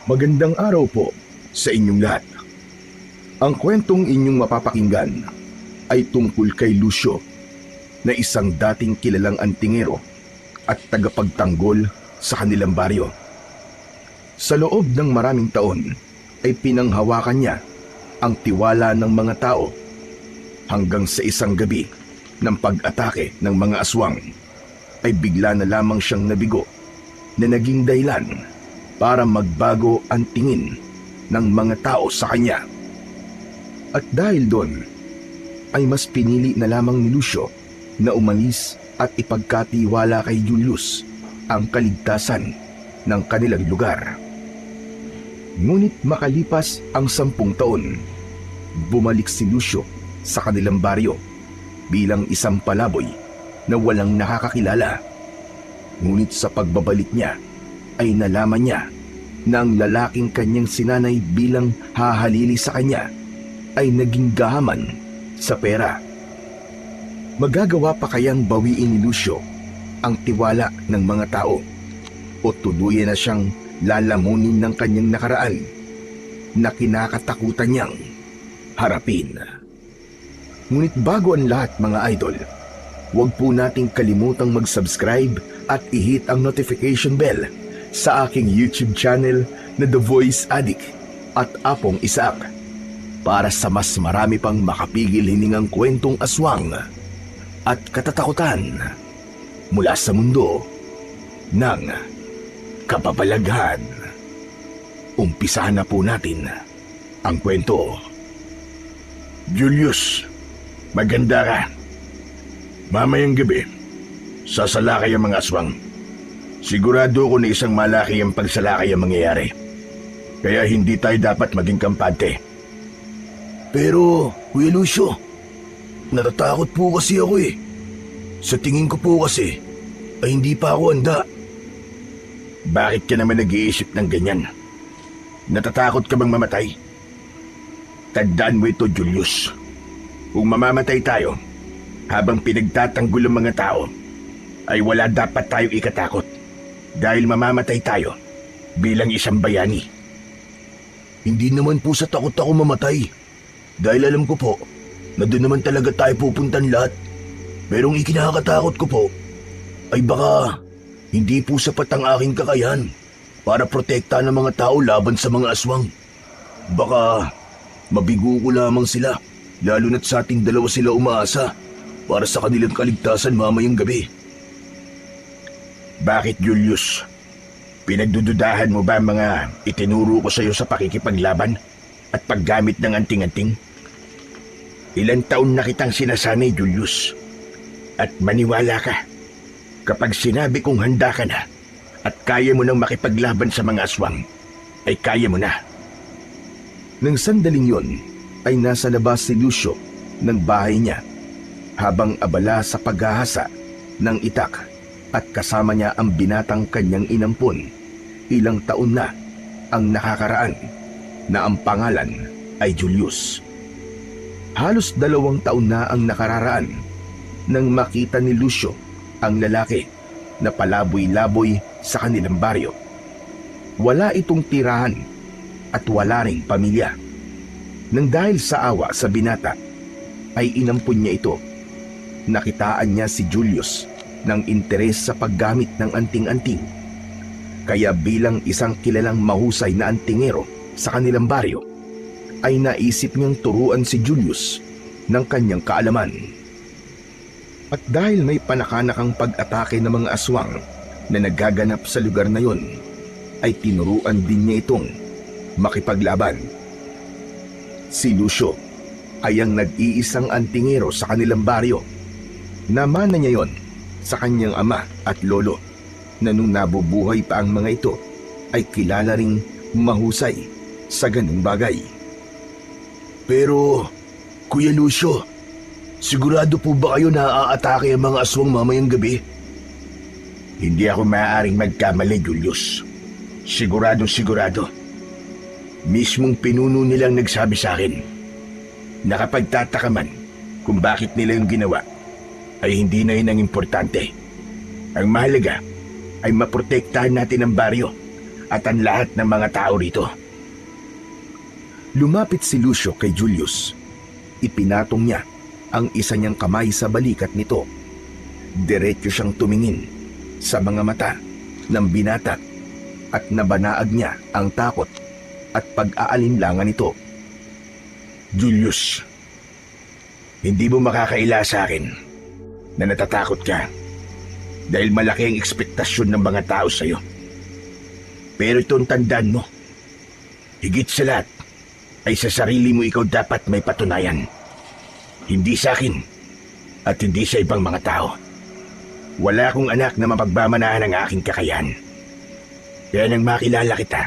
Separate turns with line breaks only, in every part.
Magandang araw po sa inyong lahat. Ang kwentong inyong mapapakinggan ay tungkol kay Lucio na isang dating kilalang antingero at tagapagtanggol sa kanilang baryo. Sa loob ng maraming taon ay pinanghawakan niya ang tiwala ng mga tao hanggang sa isang gabi ng pag-atake ng mga aswang ay bigla na lamang siyang nabigo na naging dahilan para magbago ang tingin ng mga tao sa kanya. At dahil doon, ay mas pinili na lamang ni Lucio na umalis at ipagkatiwala kay Julius ang kaligtasan ng kanilang lugar. Ngunit makalipas ang 10 taon, bumalik si Lucio sa kanilang baryo bilang isang palaboy na walang nakakakilala. Ngunit sa pagbabalik niya, ay nalaman niya na ang lalaking kanyang sinanay bilang hahalili sa kanya ay naging gahaman sa pera. Magagawa pa kayang bawiin ni Lucio ang tiwala ng mga tao o tuluyan na siyang lalamunin ng kanyang nakaraan na kinakatakutan niyang harapin? Ngunit bago ang lahat, mga idol, huwag po nating kalimutang mag-subscribe at i-hit ang notification bell sa aking YouTube channel na The Voice Addict at Apong Isaac para sa mas marami pang makapigil hiningang kwentong aswang at katatakutan mula sa mundo ng kababalaghan. Umpisahan na po natin ang kwento.
Julius, maganda ka. Mamayang gabi, sasalakay ang mga aswang. Sigurado ko na isang malaki ang pagsalakay ang mangyayari. Kaya hindi tayo dapat maging kampante.
Pero, Kuya Lucio, natatakot po kasi ako eh. Sa tingin ko po kasi, ay hindi pa ako handa.
Bakit ka naman nag-iisip ng ganyan? Natatakot ka bang mamatay? Tandaan mo ito, Julius. Kung mamamatay tayo, habang pinagtatanggol ang mga tao, ay wala dapat tayong ikatakot. Dahil mamamatay tayo bilang isang bayani.
Hindi naman po sa takot ako mamatay. Dahil alam ko po na doon naman talaga tayo pupuntan lahat. Pero ang ikinakatakot ko po ay baka hindi po sapat ang aking kakayahan para protektahan ng mga tao laban sa mga aswang. Baka mabigo ko lamang sila, lalo na't sa ating dalawa sila umaasa para sa kanilang kaligtasan mamayang gabi.
Bakit, Julius? Pinagdududahan mo ba mga itinuro ko sa iyo sa pakikipaglaban at paggamit ng anting-anting? Ilang taon na kitang sinasanay, Julius. At maniwala ka, kapag sinabi kong handa ka na at kaya mo nang makipaglaban sa mga aswang, ay kaya mo na.
Nang sandaling yon, ay nasa labas si Lucio ng bahay niya habang abala sa paghahasa ng itak at kasama niya ang binatang kanyang inampon. Ilang taon na ang nakakaraan na ang pangalan ay Julius. Halos 2 taon na ang nakararaan nang makita ni Lucio ang lalaki na palaboy-laboy sa kanilang baryo. Wala itong tirahan at wala ring pamilya. Nang dahil sa awa sa binata, ay inampun niya ito. Nakitaan niya si Julius ng interes sa paggamit ng anting-anting. Kaya bilang isang kilalang mahusay na antingero sa kanilang baryo, ay naisip niyang turuan si Julius ng kanyang kaalaman. At dahil may panakanakang pag-atake ng mga aswang na nagaganap sa lugar na yon, ay tinuruan din niya itong makipaglaban. Si Lucio ay ang nag-iisang antingero sa kanilang baryo. Namana niya yon sa kanyang ama at lolo na nung nabubuhay pa ang mga ito ay kilala ring mahusay sa ganung bagay. Pero, Kuya Lucio, sigurado po ba kayo na aatake ang mga aswang mamayang gabi?
Hindi ako maaaring magkamali, Julius. Sigurado. Mismong pinuno nilang nagsabi sa akin. Nakapagtataka man kung bakit nila yung ginawa, ay hindi na yun ang importante. Ang mahalaga ay maprotektahan natin ang baryo at ang lahat ng mga tao rito.
Lumapit si Lucio kay Julius. Ipinatong niya ang isa niyang kamay sa balikat nito. Diretso siyang tumingin sa mga mata ng binata at nabanaag niya ang takot at pag-aalinlangan nito.
Julius, hindi mo makakaila sa akin na natatakot ka dahil malaki ang ekspektasyon ng mga tao sa iyo. Pero itong tandaan mo, higit sa lahat ay sa sarili mo ikaw dapat may patunayan. Hindi sa akin at hindi sa ibang mga tao. Wala akong anak na mapagmamanahan ang aking kakayahan. Kaya nang makilala kita,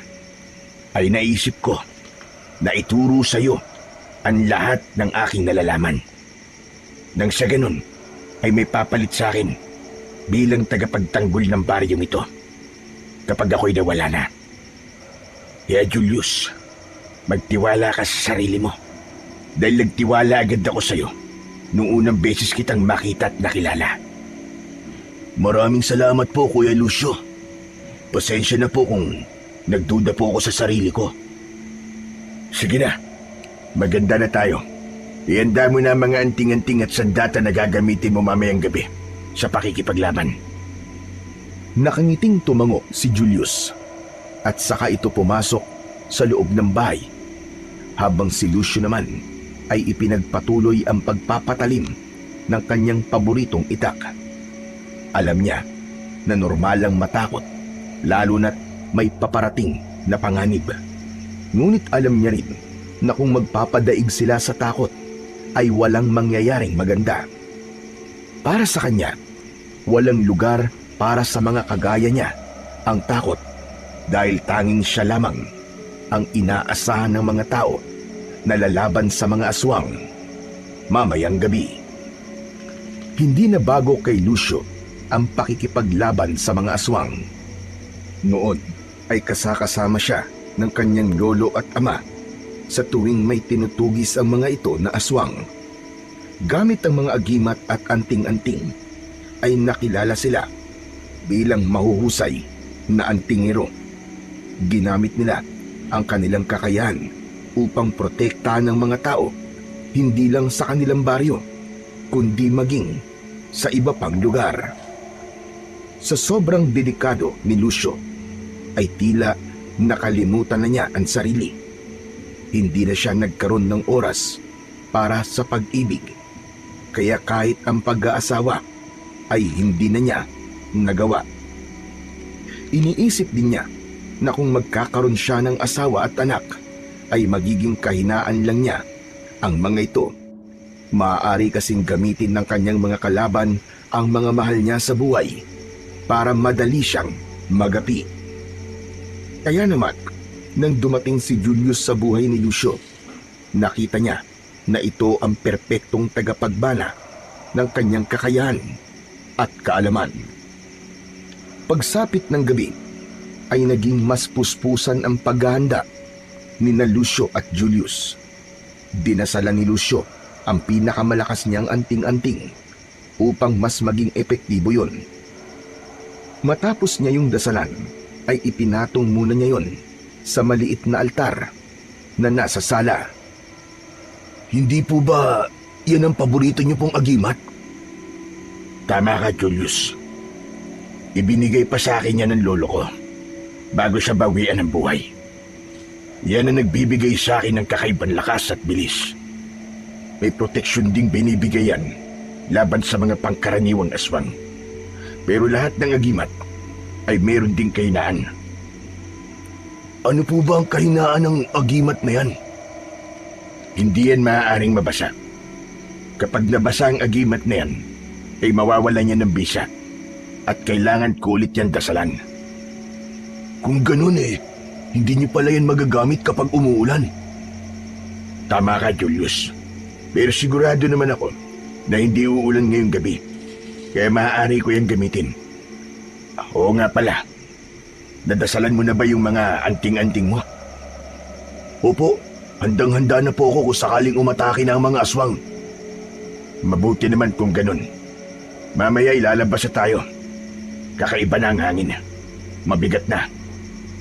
ay naisip ko na ituro sa iyo ang lahat ng aking nalalaman. Nang sa ganun, ay may papalit sa akin bilang tagapagtanggol ng baryong ito kapag ako'y nawala na. Kaya Julius, magtiwala ka sa sarili mo dahil nagtiwala agad ako sa iyo nung unang beses kitang makita at nakilala.
Maraming salamat po, Kuya Lucio. Pasensya na po kung nagduda po ako sa sarili ko.
Sige na, maganda na tayo. Ihanda mo na ang mga anting-anting at sandata na gagamitin mo mamayang gabi sa pakikipaglaban.
Nakangiting tumango si Julius at saka ito pumasok sa loob ng bahay habang si Lucio naman ay ipinagpatuloy ang pagpapatalim ng kanyang paboritong itak. Alam niya na normalang matakot lalo na't may paparating na panganib. Ngunit alam niya rin na kung magpapadaig sila sa takot ay walang mangyayaring maganda. Para sa kanya, walang lugar para sa mga kagaya niya ang takot dahil tanging siya lamang ang inaasahan ng mga tao na lalaban sa mga aswang mamayang gabi. Hindi na bago kay Lucio ang pakikipaglaban sa mga aswang. Noon ay kasakasama siya ng kanyang lolo at ama sa tuwing may tinutugis ang mga ito na aswang. Gamit ang mga agimat at anting-anting ay nakilala sila bilang mahuhusay na antingero. Ginamit nila ang kanilang kakayahan upang protektahan ng mga tao hindi lang sa kanilang baryo kundi maging sa iba pang lugar. Sa sobrang delikado ni Lucio ay tila nakalimutan na niya ang sarili. Hindi na siya nagkaroon ng oras para sa pag-ibig. Kaya kahit ang pag-aasawa ay hindi na niya nagawa. Iniisip din niya na kung magkakaroon siya ng asawa at anak ay magiging kahinaan lang niya ang mga ito. Maaari kasing gamitin ng kanyang mga kalaban ang mga mahal niya sa buhay para madali siyang magapi. Kaya naman, nang dumating si Julius sa buhay ni Lucio, nakita niya na ito ang perpektong tagapagbana ng kanyang kakayahan at kaalaman. Pagsapit ng gabi, ay naging mas puspusan ang paghahanda ni na Lucio at Julius. Dinasalan ni Lucio ang pinakamalakas niyang anting-anting upang mas maging epektibo yon. Matapos niya yung dasalan, ay ipinatong muna niya yon sa maliit na altar na nasa sala.
Hindi po ba yan ang paborito niyo pong agimat? Tama ka, Julius. Ibinigay pa sa akin yan ng lolo ko bago siya bawian ng buhay. Yan ang nagbibigay sa akin ng kakaibang lakas at bilis. May proteksyon ding binibigay yan laban sa mga pangkaraniwang aswang. Pero lahat ng agimat ay meron ding kahinaan.
Ano po ba ang kahinaan ng agimat na yan?
Hindi yan maaaring mabasa. Kapag nabasa ang agimat na yan, ay mawawala niya ng bisa at kailangan ko ulit yan dasalan.
Kung ganun hindi niyo pala yan magagamit kapag umuulan.
Tama ka, Julius. Pero sigurado naman ako na hindi uulan ngayong gabi. Kaya maaari ko yan gamitin. Oo nga pala. Nadasalan mo na ba yung mga anting-anting mo?
Opo, handang-handa na po ako kung sakaling umatake na ang mga aswang.
Mabuti naman kung ganun. Mamaya ilalabas na tayo. Kakaiba na ang hangin. Mabigat na.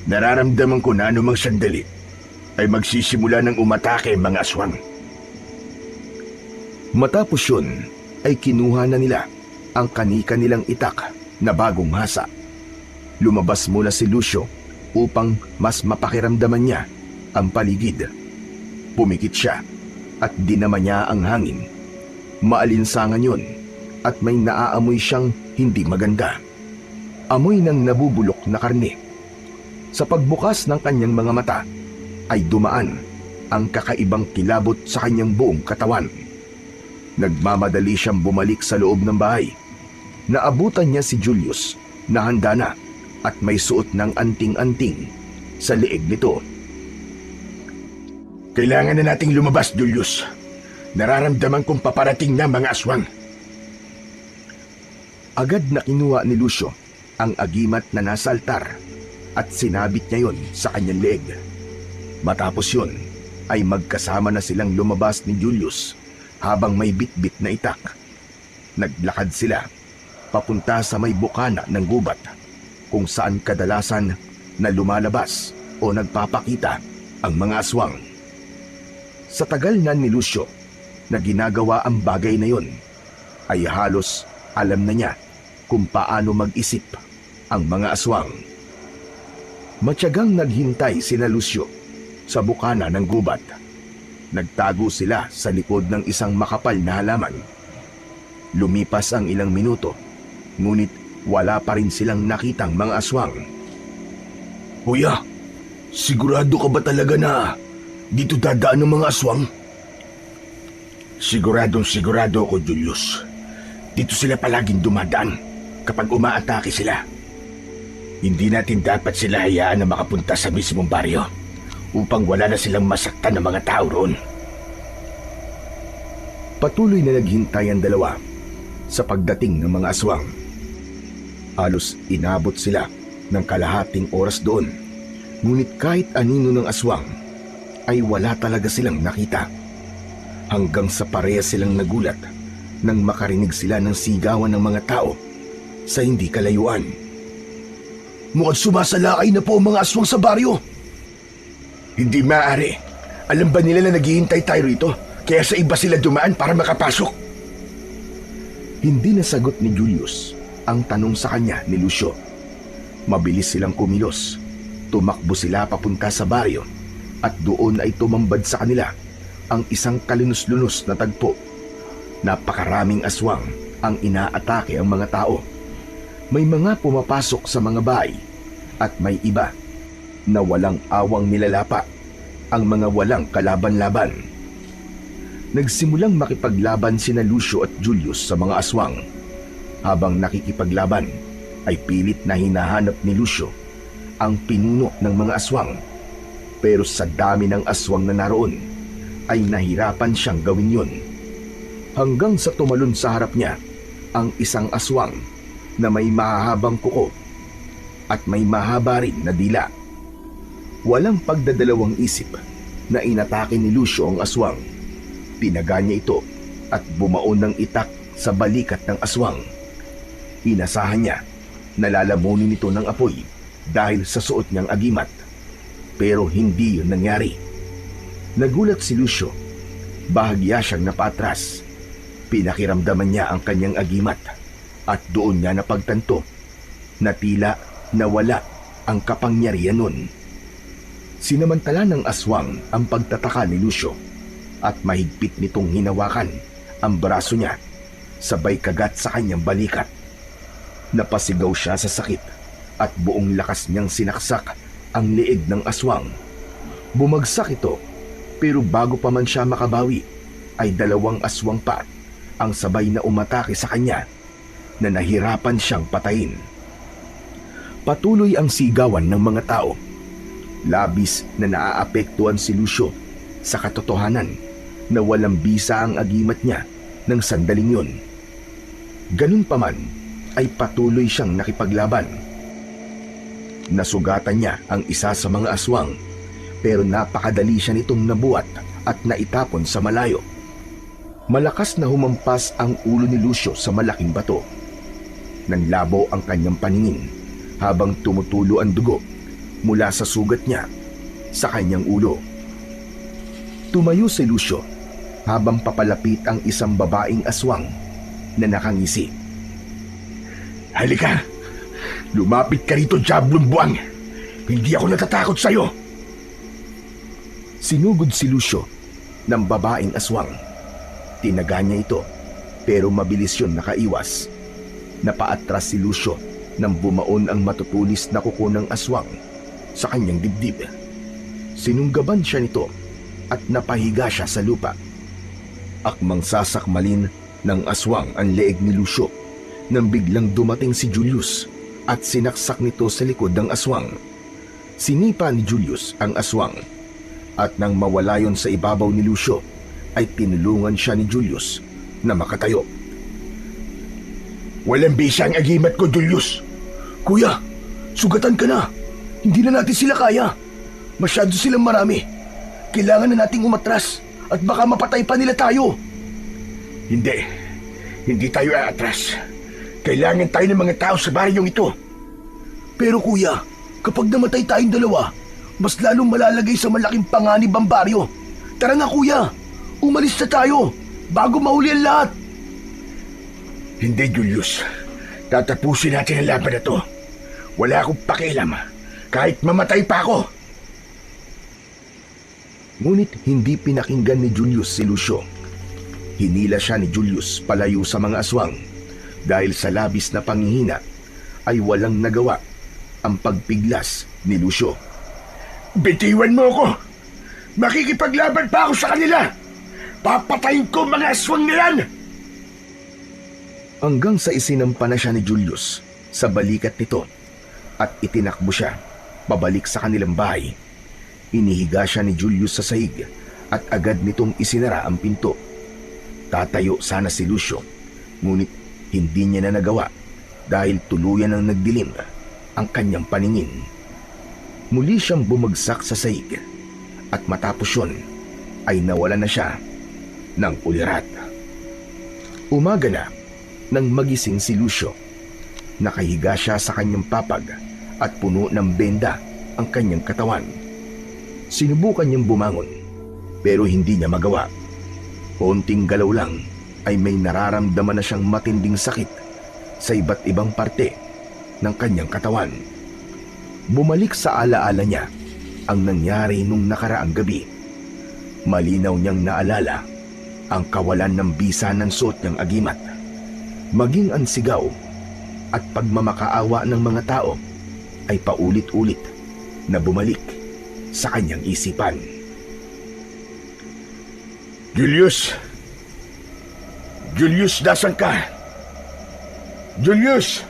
Nararamdaman ko na anumang sandali ay magsisimula ng umatake ang mga aswang.
Matapos yun, ay kinuha na nila ang kanika nilang itak na bagong hasa. Lumabas muna si Lucio upang mas mapakiramdaman niya ang paligid. Pumikit siya at dinama niya ang hangin. Maalinsangan yun at may naaamoy siyang hindi maganda. Amoy ng nabubulok na karne. Sa pagbukas ng kanyang mga mata ay dumaan ang kakaibang kilabot sa kanyang buong katawan. Nagmamadali siyang bumalik sa loob ng bahay. Naabutan niya si Julius na handa na at may suot ng anting-anting sa leeg nito.
Kailangan na nating lumabas, Julius. Nararamdaman kong paparating na mga aswang.
Agad na kinuha ni Lucio ang agimat na nasa altar at sinabit niya yon sa kanyang leeg. Matapos yun ay magkasama na silang lumabas ni Julius habang may bitbit na itak. Naglakad sila papunta sa may bukana ng gubat kung saan kadalasan na lumalabas o nagpapakita ang mga aswang. Sa tagal na ni Lucio na ginagawa ang bagay na yon, ay halos alam na niya kung paano mag-isip ang mga aswang. Matyagang naghintay sina Lucio sa bukana ng gubat. Nagtago sila sa likod ng isang makapal na halaman. Lumipas ang ilang minuto, ngunit wala pa rin silang nakitang mga aswang.
Kuya, sigurado ka ba talaga na dito dadaan ng mga aswang? Sigurado ako, Julius. Dito sila palaging dumadaan kapag umaatake sila. Hindi natin dapat sila hayaan na makapunta sa mismong baryo upang wala na silang masaktan ng mga tao roon.
Patuloy na naghintay ang dalawa sa pagdating ng mga aswang. Halos inabot sila ng kalahating oras doon, ngunit kahit anino ng aswang ay wala talaga silang nakita. Hanggang sa parehas silang nagulat nang makarinig sila ng sigawan ng mga tao sa hindi kalayuan.
Mukhang sumasalakay na po ang mga aswang sa baryo. Hindi maaari. Alam ba nila na naghihintay tayo rito? Kaya sa iba sila dumaan para makapasok.
Hindi nasagot ni Julius ang tanong sa kanya ni Lucio. Mabilis silang kumilos. Tumakbo sila papunta sa baryo at doon ay tumambad sa kanila ang isang kalunos-lunos na tagpo. Napakaraming aswang ang inaatake ang mga tao. May mga pumapasok sa mga bahay at may iba na walang awang nilalapa ang mga walang kalaban-laban. Nagsimulang makipaglaban sina Lucio at Julius sa mga aswang. Habang nakikipaglaban ay pilit na hinahanap ni Lucio ang pinuno ng mga aswang. Pero sa dami ng aswang na naroon ay nahirapan siyang gawin yun. Hanggang sa tumalon sa harap niya ang isang aswang na may mahahabang kuko at may mahaba rin na dila. Walang pagdadalawang isip na inatake ni Lucio ang aswang. Tinaga niya ito at bumaon ng itak sa balikat ng aswang. Inasahan niya na lalamunin ito ng apoy dahil sa suot niyang agimat. Pero hindi yun nangyari. Nagulat si Lucio. Bahagya siyang napatras. Pinakiramdaman niya ang kanyang agimat at doon niya napagtanto na tila nawala ang kapangyarihan nun. Sinamantala ng aswang ang pagtataka ni Lucio at mahigpit nitong hinawakan ang braso niya sabay kagat sa kanyang balikat. Napasigaw siya sa sakit at buong lakas niyang sinaksak ang leeg ng aswang. Bumagsak ito, pero bago pa man siya makabawi ay dalawang aswang pa ang sabay na umatake sa kanya na nahirapan siyang patayin. Patuloy ang sigawan ng mga tao. Labis na naaapektuhan si Lucio sa katotohanan na walang bisa ang agimat niya ng sandaling yun. Ganun pa man ay patuloy siyang nakipaglaban. Nasugatan niya ang isa sa mga aswang pero napakadali siya nitong nabuhat at naitapon sa malayo. Malakas na humampas ang ulo ni Lucio sa malaking bato. Nanlabo ang kanyang paningin habang tumutulo ang dugo mula sa sugat niya sa kanyang ulo. Tumayo si Lucio habang papalapit ang isang babaeng aswang na nakangisi.
Halika! Lumapit ka rito, Diablong Buwang! Hindi ako natatakot sa'yo!
Sinugod si Lucio ng babaeng aswang. Tinaga niya ito pero mabilis yun nakaiwas. Napaatras si Lucio nang bumaon ang matutulis na kuko ng aswang sa kanyang dibdib. Sinunggaban siya nito at napahiga siya sa lupa. Akmang sasakmalin ng aswang ang leeg ni Lucio nang biglang dumating si Julius at sinaksak nito sa likod ng aswang. Sinipa ni Julius ang aswang at nang mawala yon sa ibabaw ni Lucio ay tinulungan siya ni Julius na makatayo.
Walang bisa ang agimat ko, Julius!
Kuya, sugatan ka na. Hindi na natin sila kaya. Masyado silang marami. Kailangan na nating umatras at baka mapatay pa nila tayo.
Hindi tayo aatras. Kailangan tayo ng mga tao sa baryong ito.
Pero kuya, kapag namatay tayong dalawa, mas lalong malalagay sa malaking panganib ang baryo. Tara nga kuya, umalis na tayo bago mahuli ang lahat.
Hindi, Julius. Tatapusin natin ang laban na to. Wala akong pakialam kahit mamatay pa ako.
Ngunit hindi pinakinggan ni Julius si Lucio. Hinila siya ni Julius palayo sa mga aswang dahil sa labis na panghihina ay walang nagawa ang pagpiglas ni Lucio.
Bitiwan mo ako! Makikipaglaban pa ako sa kanila! Papatayin ko mga aswang na yan!
Hanggang sa isinampa na siya ni Julius sa balikat nito at itinakbo siya pabalik sa kanilang bahay. Inihiga siya ni Julius sa sahig at agad nitong isinara ang pinto. Tatayo sana si Lucio, ngunit hindi niya na nagawa dahil tuluyan ang nagdilim ang kanyang paningin. Muli siyang bumagsak sa sahig at matapos yun ay nawala na siya ng ulirat. Umaga na nang magising si Lucio. Nakahiga siya sa kanyang papag at puno ng benda ang kanyang katawan. Sinubukan niyang bumangon pero hindi niya magawa. Konting galaw lang ay may nararamdaman na siyang matinding sakit sa iba't ibang parte ng kanyang katawan. Bumalik sa alaala niya ang nangyari nung nakaraang gabi. Malinaw niyang naalala ang kawalan ng bisa ng suot niyang agimat, maging ang sigaw at pagmamakaawa ng mga tao ay paulit-ulit na bumalik sa kanyang isipan.
Julius! Julius, nasan ka? Julius!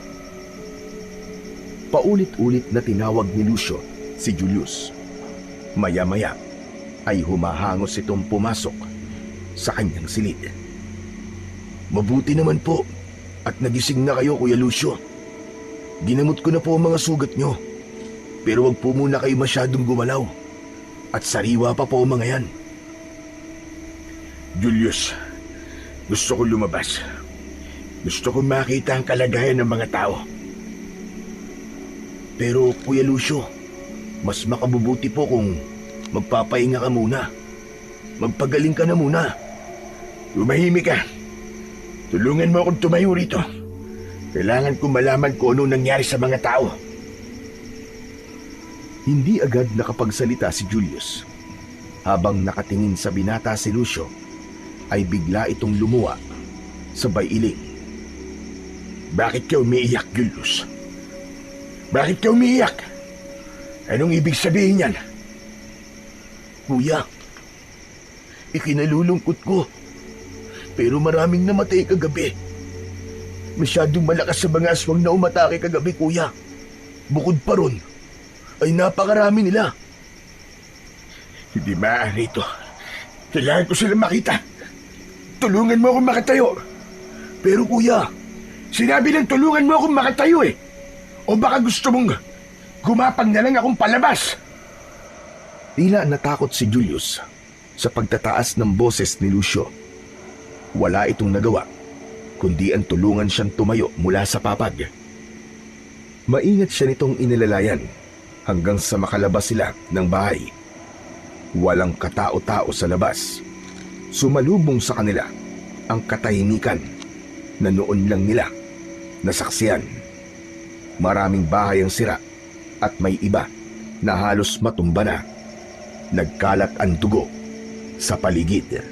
Paulit-ulit na tinawag ni Lucio si Julius. Maya-maya ay humahangos itong pumasok sa kanyang silid. Mabuti naman po at nagising na kayo, Kuya Lucio. Ginamot ko na po ang mga sugat nyo. Pero wag po muna kayo masyadong gumalaw. At sariwa pa po ang mga yan.
Julius, gusto ko lumabas. Gusto ko makita ang kalagayan ng mga tao.
Pero Kuya Lucio, mas makabubuti po kung magpapahinga ka muna. Magpagaling ka na muna.
Tumahimik ka. Tulungan mo akong tumayo rito. Kailangan ko malaman kung anong nangyari sa mga tao.
Hindi agad nakapagsalita si Julius. Habang nakatingin sa binata si Lucio, ay bigla itong lumuwa, sabay iling.
Bakit ka umiiyak, Julius? Bakit ka umiiyak? Anong ibig sabihin yan?
Kuya, ikinalulungkot ko. Pero maraming namatay kagabi. Masyadong malakas sa mga aswang na umatake kagabi, kuya. Bukod pa ron, ay napakarami nila.
Hindi maaari ito. Kailangan ko silang makita. Tulungan mo akong makatayo.
Pero kuya,
sinabi ng tulungan mo akong makatayo eh. O baka gusto mong gumapang na lang akong palabas?
Tila natakot si Julius sa pagtataas ng boses ni Lucio. Wala itong nagawa, kundi ang tulungan siyang tumayo mula sa papag. Maingat siya nitong inilalayan hanggang sa makalabas sila ng bahay. Walang katao-tao sa labas. Sumalubong sa kanila ang katahimikan na noon lang nila nasaksiyan. Maraming bahay ang sira at may iba na halos matumba na. Nagkalat ang dugo sa paligid.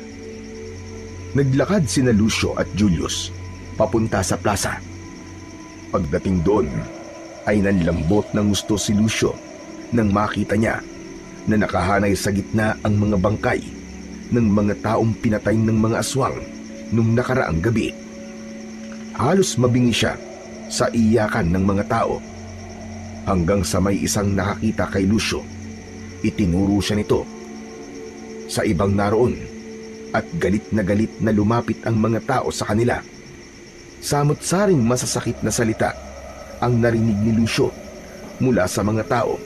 Naglakad sina Lucio at Julius papunta sa plaza. Pagdating doon ay nanlambot ng gusto si Lucio nang makita niya na nakahanay sa gitna ang mga bangkay ng mga taong pinatay ng mga aswang nung nakaraang gabi. Halos mabingi siya sa iyakan ng mga tao hanggang sa may isang nakakita kay Lucio. Itinuro siya nito sa ibang naroon at galit na lumapit ang mga tao sa kanila. Samot-saring masasakit na salita ang narinig ni Lucio mula sa mga tao.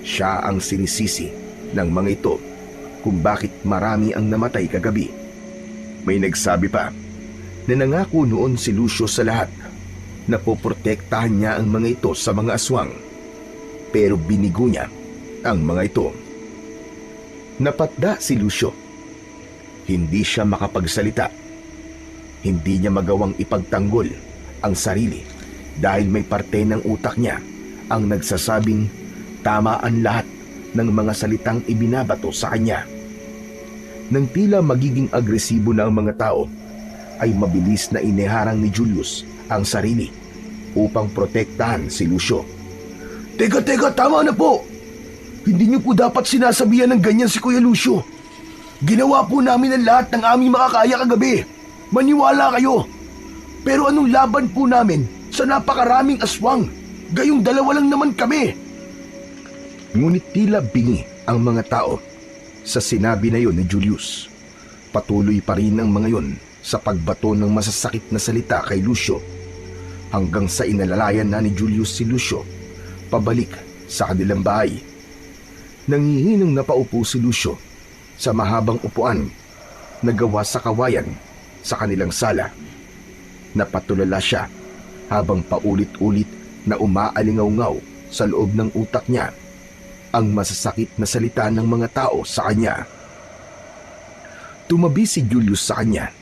Siya ang sinisisi ng mga ito kung bakit marami ang namatay kagabi. May nagsabi pa na nangako noon si Lucio sa lahat na poprotektahan niya ang mga ito sa mga aswang, pero binigo niya ang mga ito. Napatda si Lucio. Hindi siya makapagsalita. Hindi niya magawang ipagtanggol ang sarili dahil may parte ng utak niya ang nagsasabing tama ang lahat ng mga salitang ibinabato sa kanya. Nang tila magiging agresibo na ang mga tao, ay mabilis na iniharang ni Julius ang sarili upang protektahan si Lucio. Teka, tama na po! Hindi niyo po dapat sinasabihan ng ganyan si Kuya Lucio. Ginawa po namin ang lahat ng aming makakaya kagabi. Maniwala kayo. Pero anong laban po namin sa napakaraming aswang? Gayong dalawa lang naman kami. Ngunit tila bingi ang mga tao sa sinabi na yon ni Julius. Patuloy pa rin ang mga yon sa pagbato ng masasakit na salita kay Lucio hanggang sa inalalayan na ni Julius si Lucio pabalik sa kanilang bahay. Nangihinang napaupo si Lucio sa mahabang upuan na gawa sa kawayan sa kanilang sala. Napatulala siya habang paulit-ulit na umaalingaw-ngaw sa loob ng utak niya ang masasakit na salita ng mga tao sa kanya. Tumabi si Julius sa kanya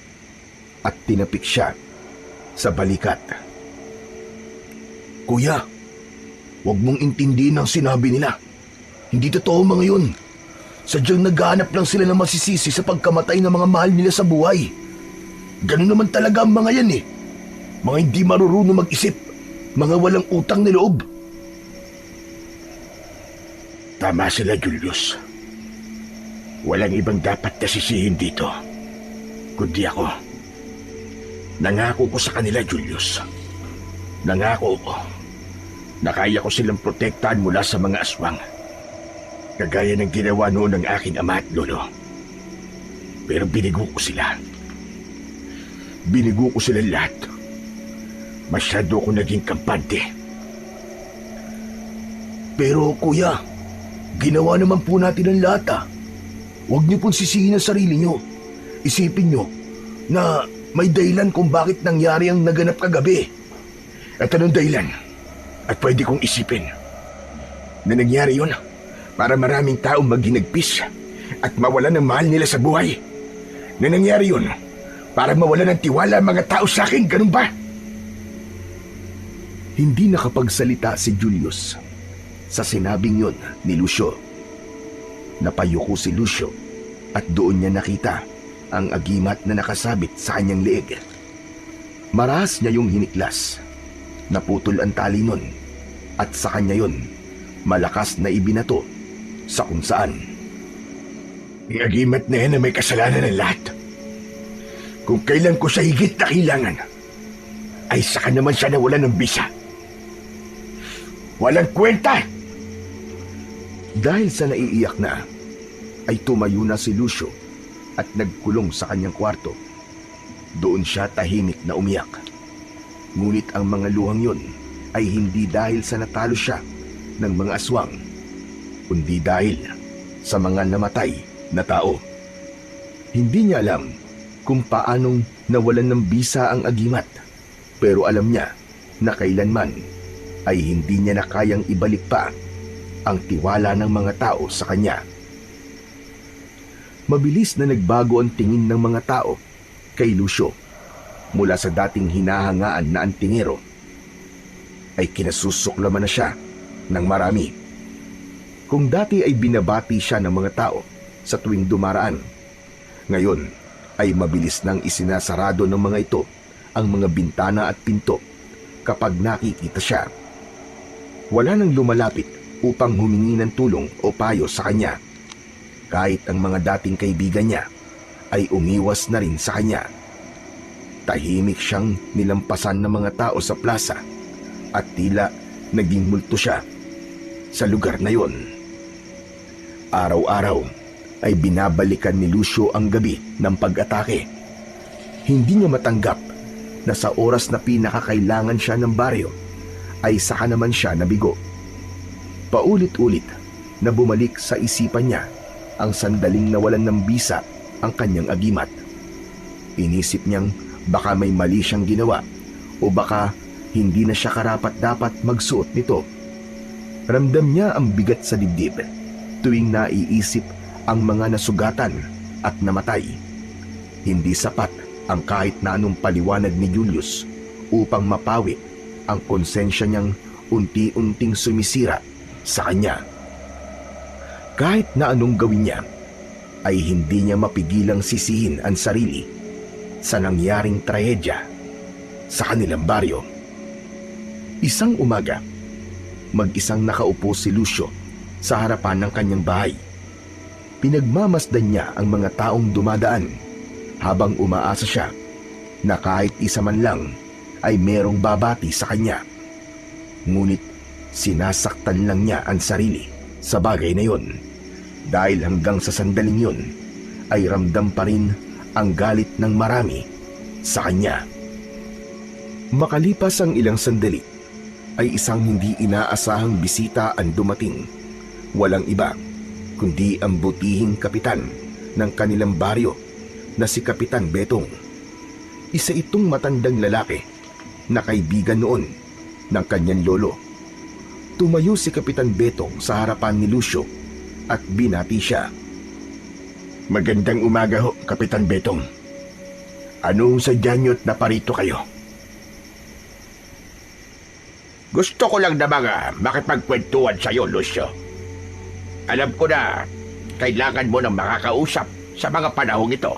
at tinapik siya sa balikat. Kuya, huwag mong intindihin ang sinabi nila. Hindi totoo mga yun. Sadyang naghahanap lang sila ng masisisi sa pagkamatay ng mga mahal nila sa buhay. Ganun naman talaga ang mga yan eh. Mga hindi marurunong mag-isip. Mga walang utang na loob.
Tama sila, Julius. Walang ibang dapat nasisihin dito, kundi ako. Nangako ko sa kanila, Julius. Nangako ko na kaya ko silang protektahan mula sa mga aswang. Kagaya ng ginawa noon ng aking ama at lolo. Pero binigo ko sila. Binigo ko sila lahat. Masyado ko naging kampante.
Pero kuya, ginawa naman po natin ang lahat ah. Huwag niyo pong sisihin ang sarili niyo. Isipin niyo na may dahilan kung bakit nangyari ang naganap kagabi.
At anong dahilan? At pwede kong isipin na nangyari yun para maraming taong maghinagpis at mawalan ng mahal nila sa buhay. Na nangyari yun para mawalan ng tiwala ang mga tao sa akin, ganun ba?
Hindi nakapagsalita si Julius sa sinabing yon ni Lucio. Napayuko si Lucio at doon niya nakita ang agimat na nakasabit sa kanyang leeg. Marahas niya yung hiniklas. Naputol ang tali nun at sa kanya yon malakas na ibinato sa kung saan.
Ang agimat na yan na may kasalanan ng lahat. Kung kailan ko siya higit na kailangan, ay saka naman siya nawalan ng bisa. Walang kwenta!
Dahil sa naiiyak na, ay tumayo na si Lucio at nagkulong sa kanyang kwarto. Doon siya tahimik na umiyak. Ngunit ang mga luhang yon ay hindi dahil sa natalo siya ng mga aswang, kundi dahil sa mga namatay na tao. Hindi niya alam kung paanong nawalan ng bisa ang agimat, pero alam niya na kailanman ay hindi niya na kayang ibalik pa ang tiwala ng mga tao sa kanya. Mabilis na nagbago ang tingin ng mga tao kay Lucio. Mula sa dating hinahangaan na antingero ay kinasusuklaman na siya ng marami. Kung dati ay binabati siya ng mga tao sa tuwing dumaraan, ngayon ay mabilis nang isinasarado ng mga ito ang mga bintana at pinto kapag nakikita siya. Wala nang lumalapit upang humingi ng tulong o payo sa kanya. Kahit ang mga dating kaibigan niya ay umiwas na rin sa kanya. Tahimik siyang nilampasan ng mga tao sa plaza at tila naging multo siya sa lugar na yon. Araw-araw ay binabalikan ni Lucio ang gabi ng pag-atake. Hindi niya matanggap na sa oras na pinakakailangan siya ng baryo ay saka naman siya nabigo. Paulit-ulit na bumalik sa isipan niya ang sandaling nawalan ng bisa ang kanyang agimat. Inisip niyang baka may mali siyang ginawa o baka hindi na siya karapat-dapat magsuot nito. Ramdam niya ang bigat sa dibdib tuwing naiisip ang mga nasugatan at namatay. Hindi sapat ang kahit na anong paliwanag ni Julius upang mapawi ang konsensya niyang unti-unting sumisira sa kanya. Kahit na anong gawin niya, ay hindi niya mapigilang sisihin ang sarili sa nangyaring trahedya sa kanilang baryo. Isang umaga, mag-isang nakaupo si Lucio sa harapan ng kanyang bahay. Pinagmamasdan niya ang mga taong dumadaan habang umaasa siya na kahit isa man lang ay merong babati sa kanya. Ngunit sinasaktan lang niya ang sarili sa bagay na yon dahil hanggang sa sandaling yon ay ramdam pa rin ang galit ng marami sa kanya. Makalipas ang ilang sandali ay isang hindi inaasahang bisita ang dumating. Walang iba kundi ang butihing kapitan ng kanilang baryo na si Kapitan Betong. Isa itong matandang lalaki na kaibigan noon ng kanyang lolo. Tumayo si Kapitan Betong sa harapan ni Lucio at binati siya.
Magandang umaga ho, Kapitan Betong. Anong sadya niyo't naparito kayo? Gusto ko lang na makipagkwentuhan sa'yo, Lucio. Alam ko na kailangan mo ng makakausap sa mga panahong ito.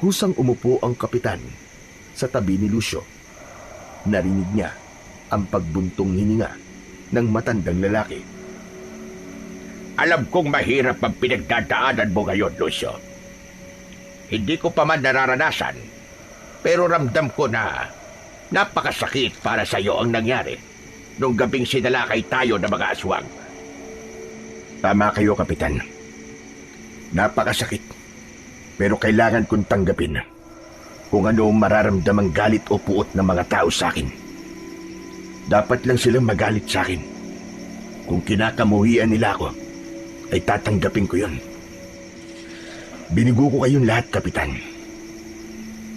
Kusang umupo ang kapitan sa tabi ni Lucio. Narinig niya ang pagbuntong hininga ng matandang lalaki.
Alam kong mahirap ang pinagdadaanan mo ngayon, Lucio. Hindi ko pa man nararanasan, pero ramdam ko na napakasakit para sa iyo ang nangyari nung gabing sinalakay tayo ng mga aswang. Tama kayo, Kapitan. Napakasakit, pero kailangan kong tanggapin kung ano ang mararamdamang galit o puot ng mga tao sa akin. Dapat lang silang magalit sa akin. Kung kinakamuhian nila ako, ay tatanggapin ko yun. Binigo ko kayong lahat, Kapitan.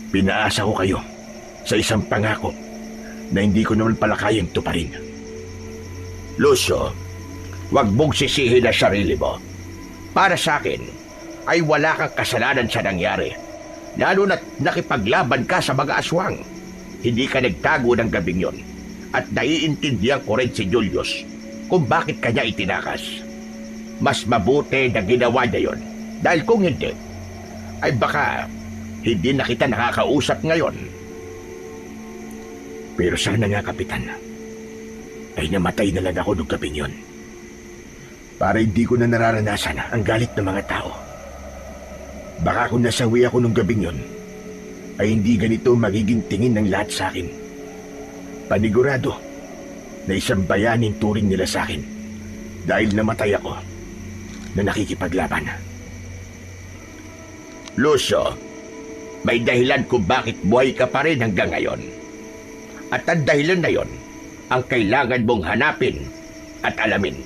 Pinaasa ko kayo sa isang pangako na hindi ko naman pala kayang tuparin. Lucio, wag mong sisihin ang sarili mo. Para sa akin, ay wala kang kasalanan sa nangyari. Lalo na't nakipaglaban ka sa mga aswang. Hindi ka nagtago ng gabing yon. At naiintindihan ko rin si Julius kung bakit kanya itinakas. Mas mabuti na ginawa niya yon. Dahil kung hindi, ay baka hindi na kita nakakausap ngayon. Pero sana nga, Kapitan, ay namatay na lang ako nung gabing yon. Para hindi ko na nararanasan ang galit ng mga tao. Baka kung nasawi ako nung gabing yon, ay hindi ganito magiging tingin ng lahat sa akin. Panigurado na isang bayaning turing nila sa akin dahil namatay ako na nakikipaglaban. Lucio, may dahilan kung bakit buhay ka pa rin hanggang ngayon. At ang dahilan na yon ang kailangan mong hanapin at alamin.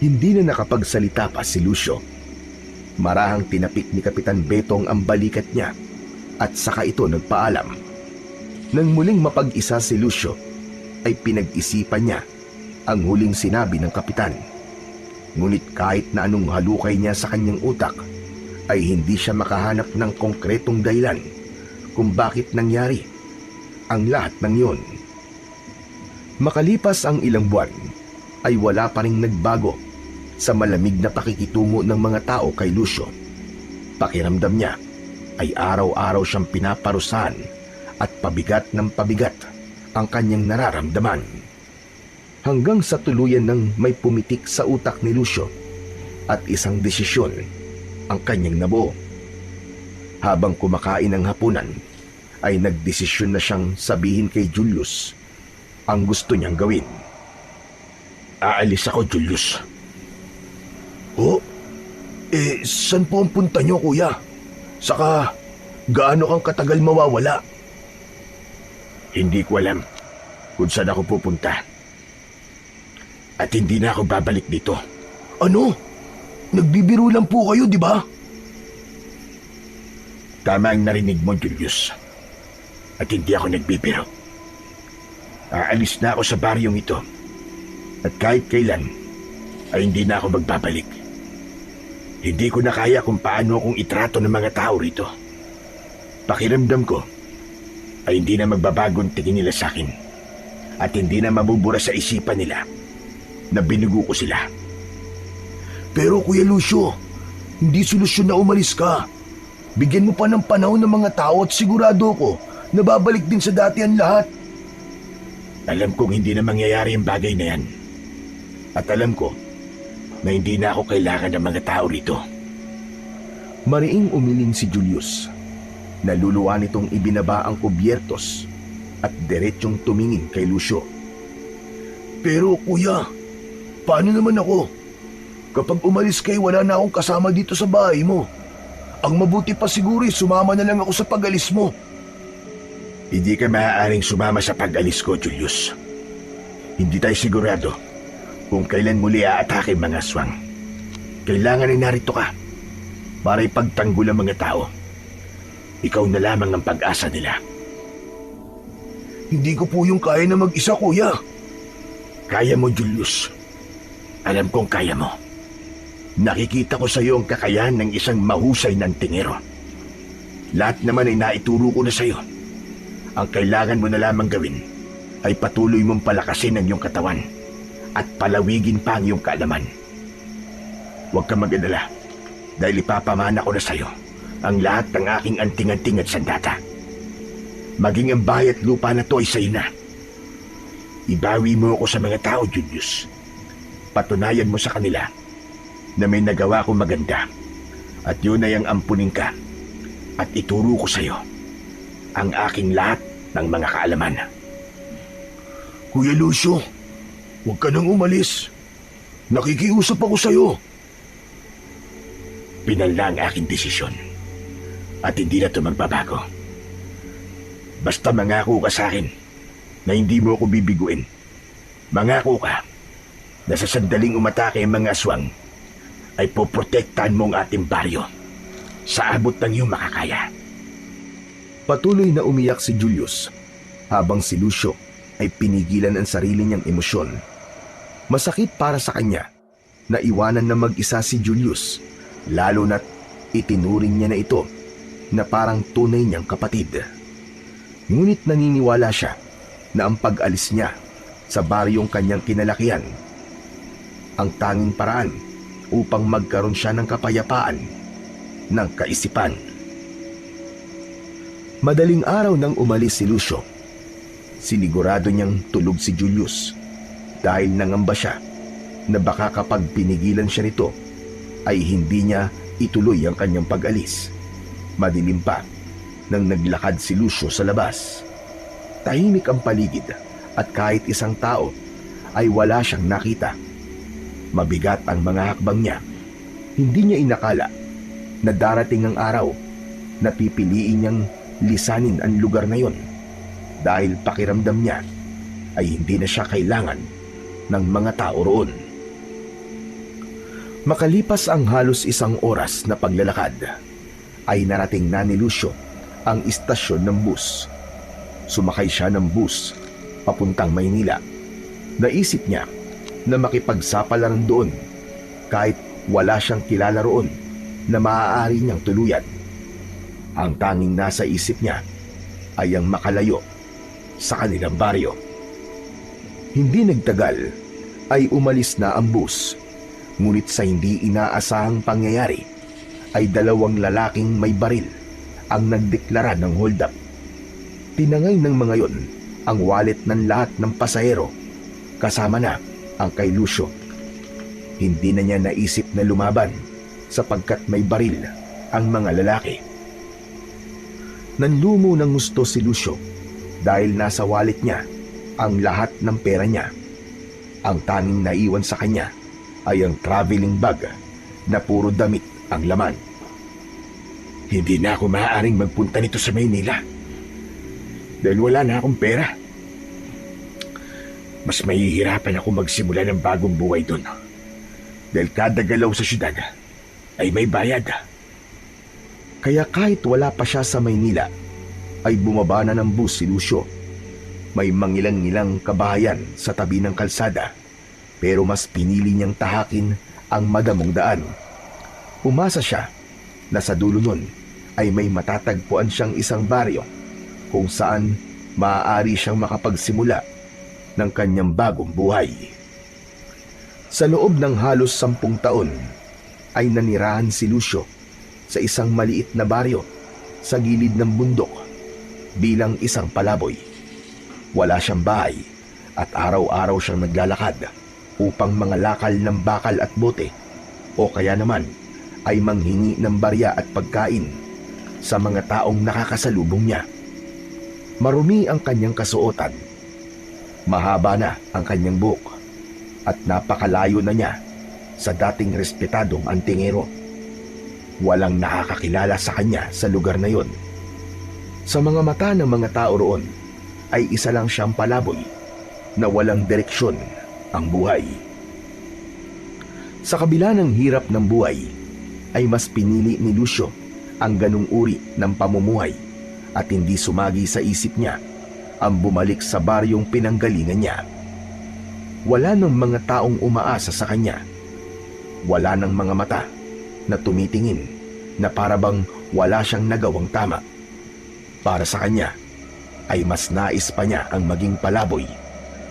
Hindi na nakapagsalita pa si Lucio. Marahang tinapik ni Kapitan Betong ang balikat niya at saka ito nagpaalam. Nang muling mapag-isa si Lucio, ay pinag-isipan niya ang huling sinabi ng kapitan. Ngunit kahit na anong halukay niya sa kanyang utak, ay hindi siya makahanap ng konkretong dahilan kung bakit nangyari ang lahat ng yon. Makalipas ang ilang buwan, ay wala pa ring nagbago sa malamig na pakikitungo ng mga tao kay Lucio. Pakiramdam niya ay araw-araw siyang pinaparusahan at pabigat ng pabigat ang kanyang nararamdaman. Hanggang sa tuluyan ng may pumitik sa utak ni Lucio at isang desisyon ang kanyang nabuo. Habang kumakain ng hapunan, ay nagdesisyon na siyang sabihin kay Julius ang gusto niyang gawin.
Aalis ako, Julius.
Oh, saan po ang punta niyo, kuya? Saka, gaano kang katagal mawawala?
Hindi ko alam kung saan ako pupunta. At hindi na ako babalik dito.
Ano? Nagbibiro lang po kayo, di ba?
Tama ang narinig mo, Julius. At hindi ako nagbibiro. Aalis na ako sa baryong ito. At kahit kailan, ay hindi na ako magbabalik. Hindi ko na kaya kung paano akong itrato ng mga tao rito. Pakiramdam ko, ay hindi na magbabagong tingin nila sa akin. At hindi na mabubura sa isipan nila na binugo ko sila.
Pero Kuya Lucio, hindi solusyon na umalis ka. Bigyan mo pa ng panahon ng mga tao at sigurado ko na babalik din sa dati ang lahat.
Alam kong hindi na mangyayari ang bagay na yan. At alam ko na hindi na ako kailangan ng mga tao rito.
Mariing umiling si Julius. Naluluwa nitong ibinaba ang kubyertos at diretsyong tumingin kay Lucio. Pero kuya, paano naman ako? Kapag umalis kayo, wala na akong kasama dito sa bahay mo. Ang mabuti pa siguro sumama na lang ako sa pag-alis mo.
Hindi ka maaaring sumama sa pag-alis ko, Julius. Hindi tayo sigurado kung kailan muli aatake mga aswang. Kailangan ay narito ka para ipagtanggol ang mga tao. Ikaw na lamang ang pag-asa nila.
Hindi ko po yung kaya na mag-isa, kuya.
Kaya mo, Julius. Alam kong kaya mo. Nakikita ko sa iyo ang kakayahan ng isang mahusay ng tingero. Lahat naman ay naituro ko na sa iyo. Ang kailangan mo na lamang gawin ay patuloy mong palakasin ang iyong katawan at palawigin pa ang iyong kaalaman. Huwag kang mag-alala dahil ipapamana ko na sa iyo ang lahat ng aking anting-anting at sandata. Maging ang bahay at lupa na to ay sa iyo na. Ibawi mo ako sa mga tao, Julius. Patunayan mo sa kanila na may nagawa kong maganda at yun ay ang ampunin ka at ituro ko sa iyo ang aking lahat ng mga kaalaman.
Kuya Lucio, huwag ka nang umalis. Nakikiusap ako sa iyo.
Pinanla ang aking desisyon at hindi na ito magbabago. Basta mangako ka sa akin na hindi mo ako bibiguin. Mangako ka na sa sandaling umatake ang mga aswang ay poprotektahan mo ang ating baryo sa abot ng iyong makakaya.
Patuloy na umiyak si Julius habang si Lucio ay pinigilan ang sarili niyang emosyon. Masakit para sa kanya na iwanan na mag-isa si Julius, lalo na't itinuring niya na ito na parang tunay niyang kapatid. Ngunit naniniwala siya na ang pag-alis niya sa baryong kanyang kinalakihan ang tanging paraan upang magkaroon siya ng kapayapaan ng kaisipan. Madaling araw nang umalis si Lucio, sinigurado niyang tulog si Julius dahil nangamba siya na baka kapag pinigilan siya nito ay hindi niya ituloy ang kanyang pag-alis. Madilim pa nang naglakad si Lucio sa labas. Tahimik ang paligid at kahit isang tao ay wala siyang nakita. Mabigat ang mga hakbang niya. Hindi niya inakala na darating ang araw na pipiliin niyang lisanin ang lugar na yon dahil pakiramdam niya ay hindi na siya kailangan ng mga tao roon. Makalipas ang halos isang oras na paglalakad, ay narating na ni Lucio ang istasyon ng bus. Sumakay siya ng bus papuntang Maynila. Naisip niya na makipagsapalaran doon kahit wala siyang kilala roon na maaari niyang tuluyan. Ang tanging nasa isip niya ay ang makalayo sa kanilang baryo. Hindi nagtagal ay umalis na ang bus, ngunit sa hindi inaasahang pangyayari ay dalawang lalaking may baril ang nagdeklara ng hold up. Tinangay ng mga yon ang wallet ng lahat ng pasahero, kasama na ang kay Lucio. Hindi na niya naisip na lumaban sapagkat may baril ang mga lalaki. Nanlumo ng gusto si Lucio dahil nasa wallet niya ang lahat ng pera niya. Ang tanging naiwan sa kanya ay ang traveling bag na puro damit ang laman.
Hindi na ako maaaring magpunta nito sa Maynila dahil wala na akong pera. Mas mahihirapan ako magsimula ng bagong buhay doon dahil kada galaw sa syudad ay may bayad.
Kaya kahit wala pa siya sa Maynila, ay bumaba na ng bus si Lucio. May mangilang-ngilang kabahayan sa tabi ng kalsada, pero mas pinili niyang tahakin ang madamong daan. Umasa siya na sa dulo nun ay may matatagpuan siyang isang baryo kung saan maaari siyang makapagsimula ng kanyang bagong buhay. Sa loob ng halos 10 taon ay nanirahan si Lucio sa isang maliit na baryo sa gilid ng bundok bilang isang palaboy. Wala siyang bahay at araw-araw siyang naglalakad upang mangalakal ng bakal at bote o kaya naman ay manghingi ng barya at pagkain sa mga taong nakakasalubong niya. Marumi ang kanyang kasuotan, mahaba na ang kanyang buhok at napakalayo na niya sa dating respetadong antingero. Walang nakakakilala sa kanya sa lugar na yon. Sa mga mata ng mga tao roon ay isa lang siyang palaboy na walang direksyon ang buhay. Sa kabila ng hirap ng buhay ay mas pinili ni Lucio ang ganung uri ng pamumuhay at hindi sumagi sa isip niya ang bumalik sa baryong pinanggalingan niya. Wala ng mga taong umaasa sa kanya. Wala ng mga mata na tumitingin na parabang wala siyang nagawang tama. Para sa kanya ay mas nais pa niya ang maging palaboy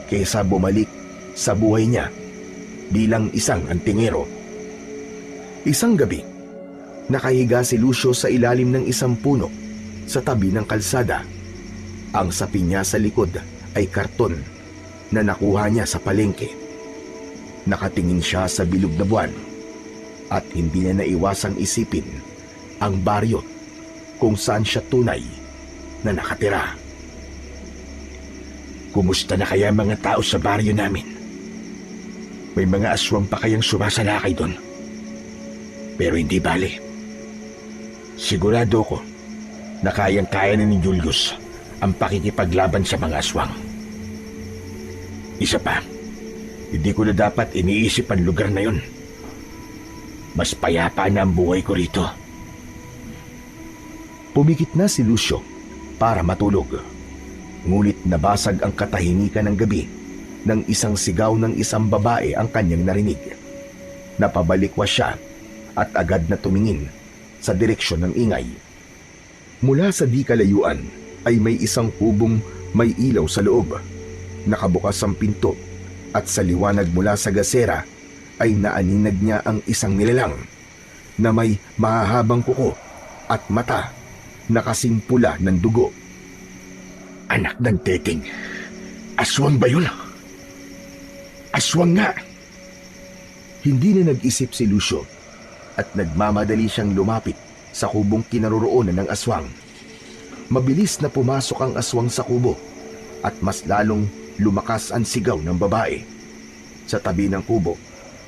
kaysa bumalik sa buhay niya bilang isang antingero. Isang gabi, nakahiga si Lucio sa ilalim ng isang puno sa tabi ng kalsada. Ang sapi niya sa likod ay karton na nakuha niya sa palengke. Nakatingin siya sa bilog na buwan at hindi niya naiwasang isipin ang baryo kung saan siya tunay na nakatira.
Kumusta na kaya mga tao sa baryo namin? May mga aswang pa kayang sumasalakay doon? Pero hindi bale. Sigurado ko na kayang-kaya na ni Julius ang pakikipaglaban sa mga aswang. Isa pa, hindi ko na dapat iniisip ang lugar na yon. Mas payapa na ang buhay ko rito.
Pumikit na si Lucio para matulog. Ngunit nabasag ang katahimikan ng gabi nang isang sigaw ng isang babae ang kanyang narinig. Napabalikwas siya at agad na tumingin sa direksyon ng ingay. Mula sa di kalayuan ay may isang kubong may ilaw sa loob. Nakabukas ang pinto at sa liwanag mula sa gasera ay naaninag niya ang isang nilalang na may mahahabang kuko at mata na kasing pula ng dugo.
Anak ng Teting, aswang ba yun? Aswang nga!
Hindi na nag-isip si Lucio at nagmamadali siyang lumapit sa kubong kinaroroonan ng aswang. Mabilis na pumasok ang aswang sa kubo at mas lalong lumakas ang sigaw ng babae. Sa tabi ng kubo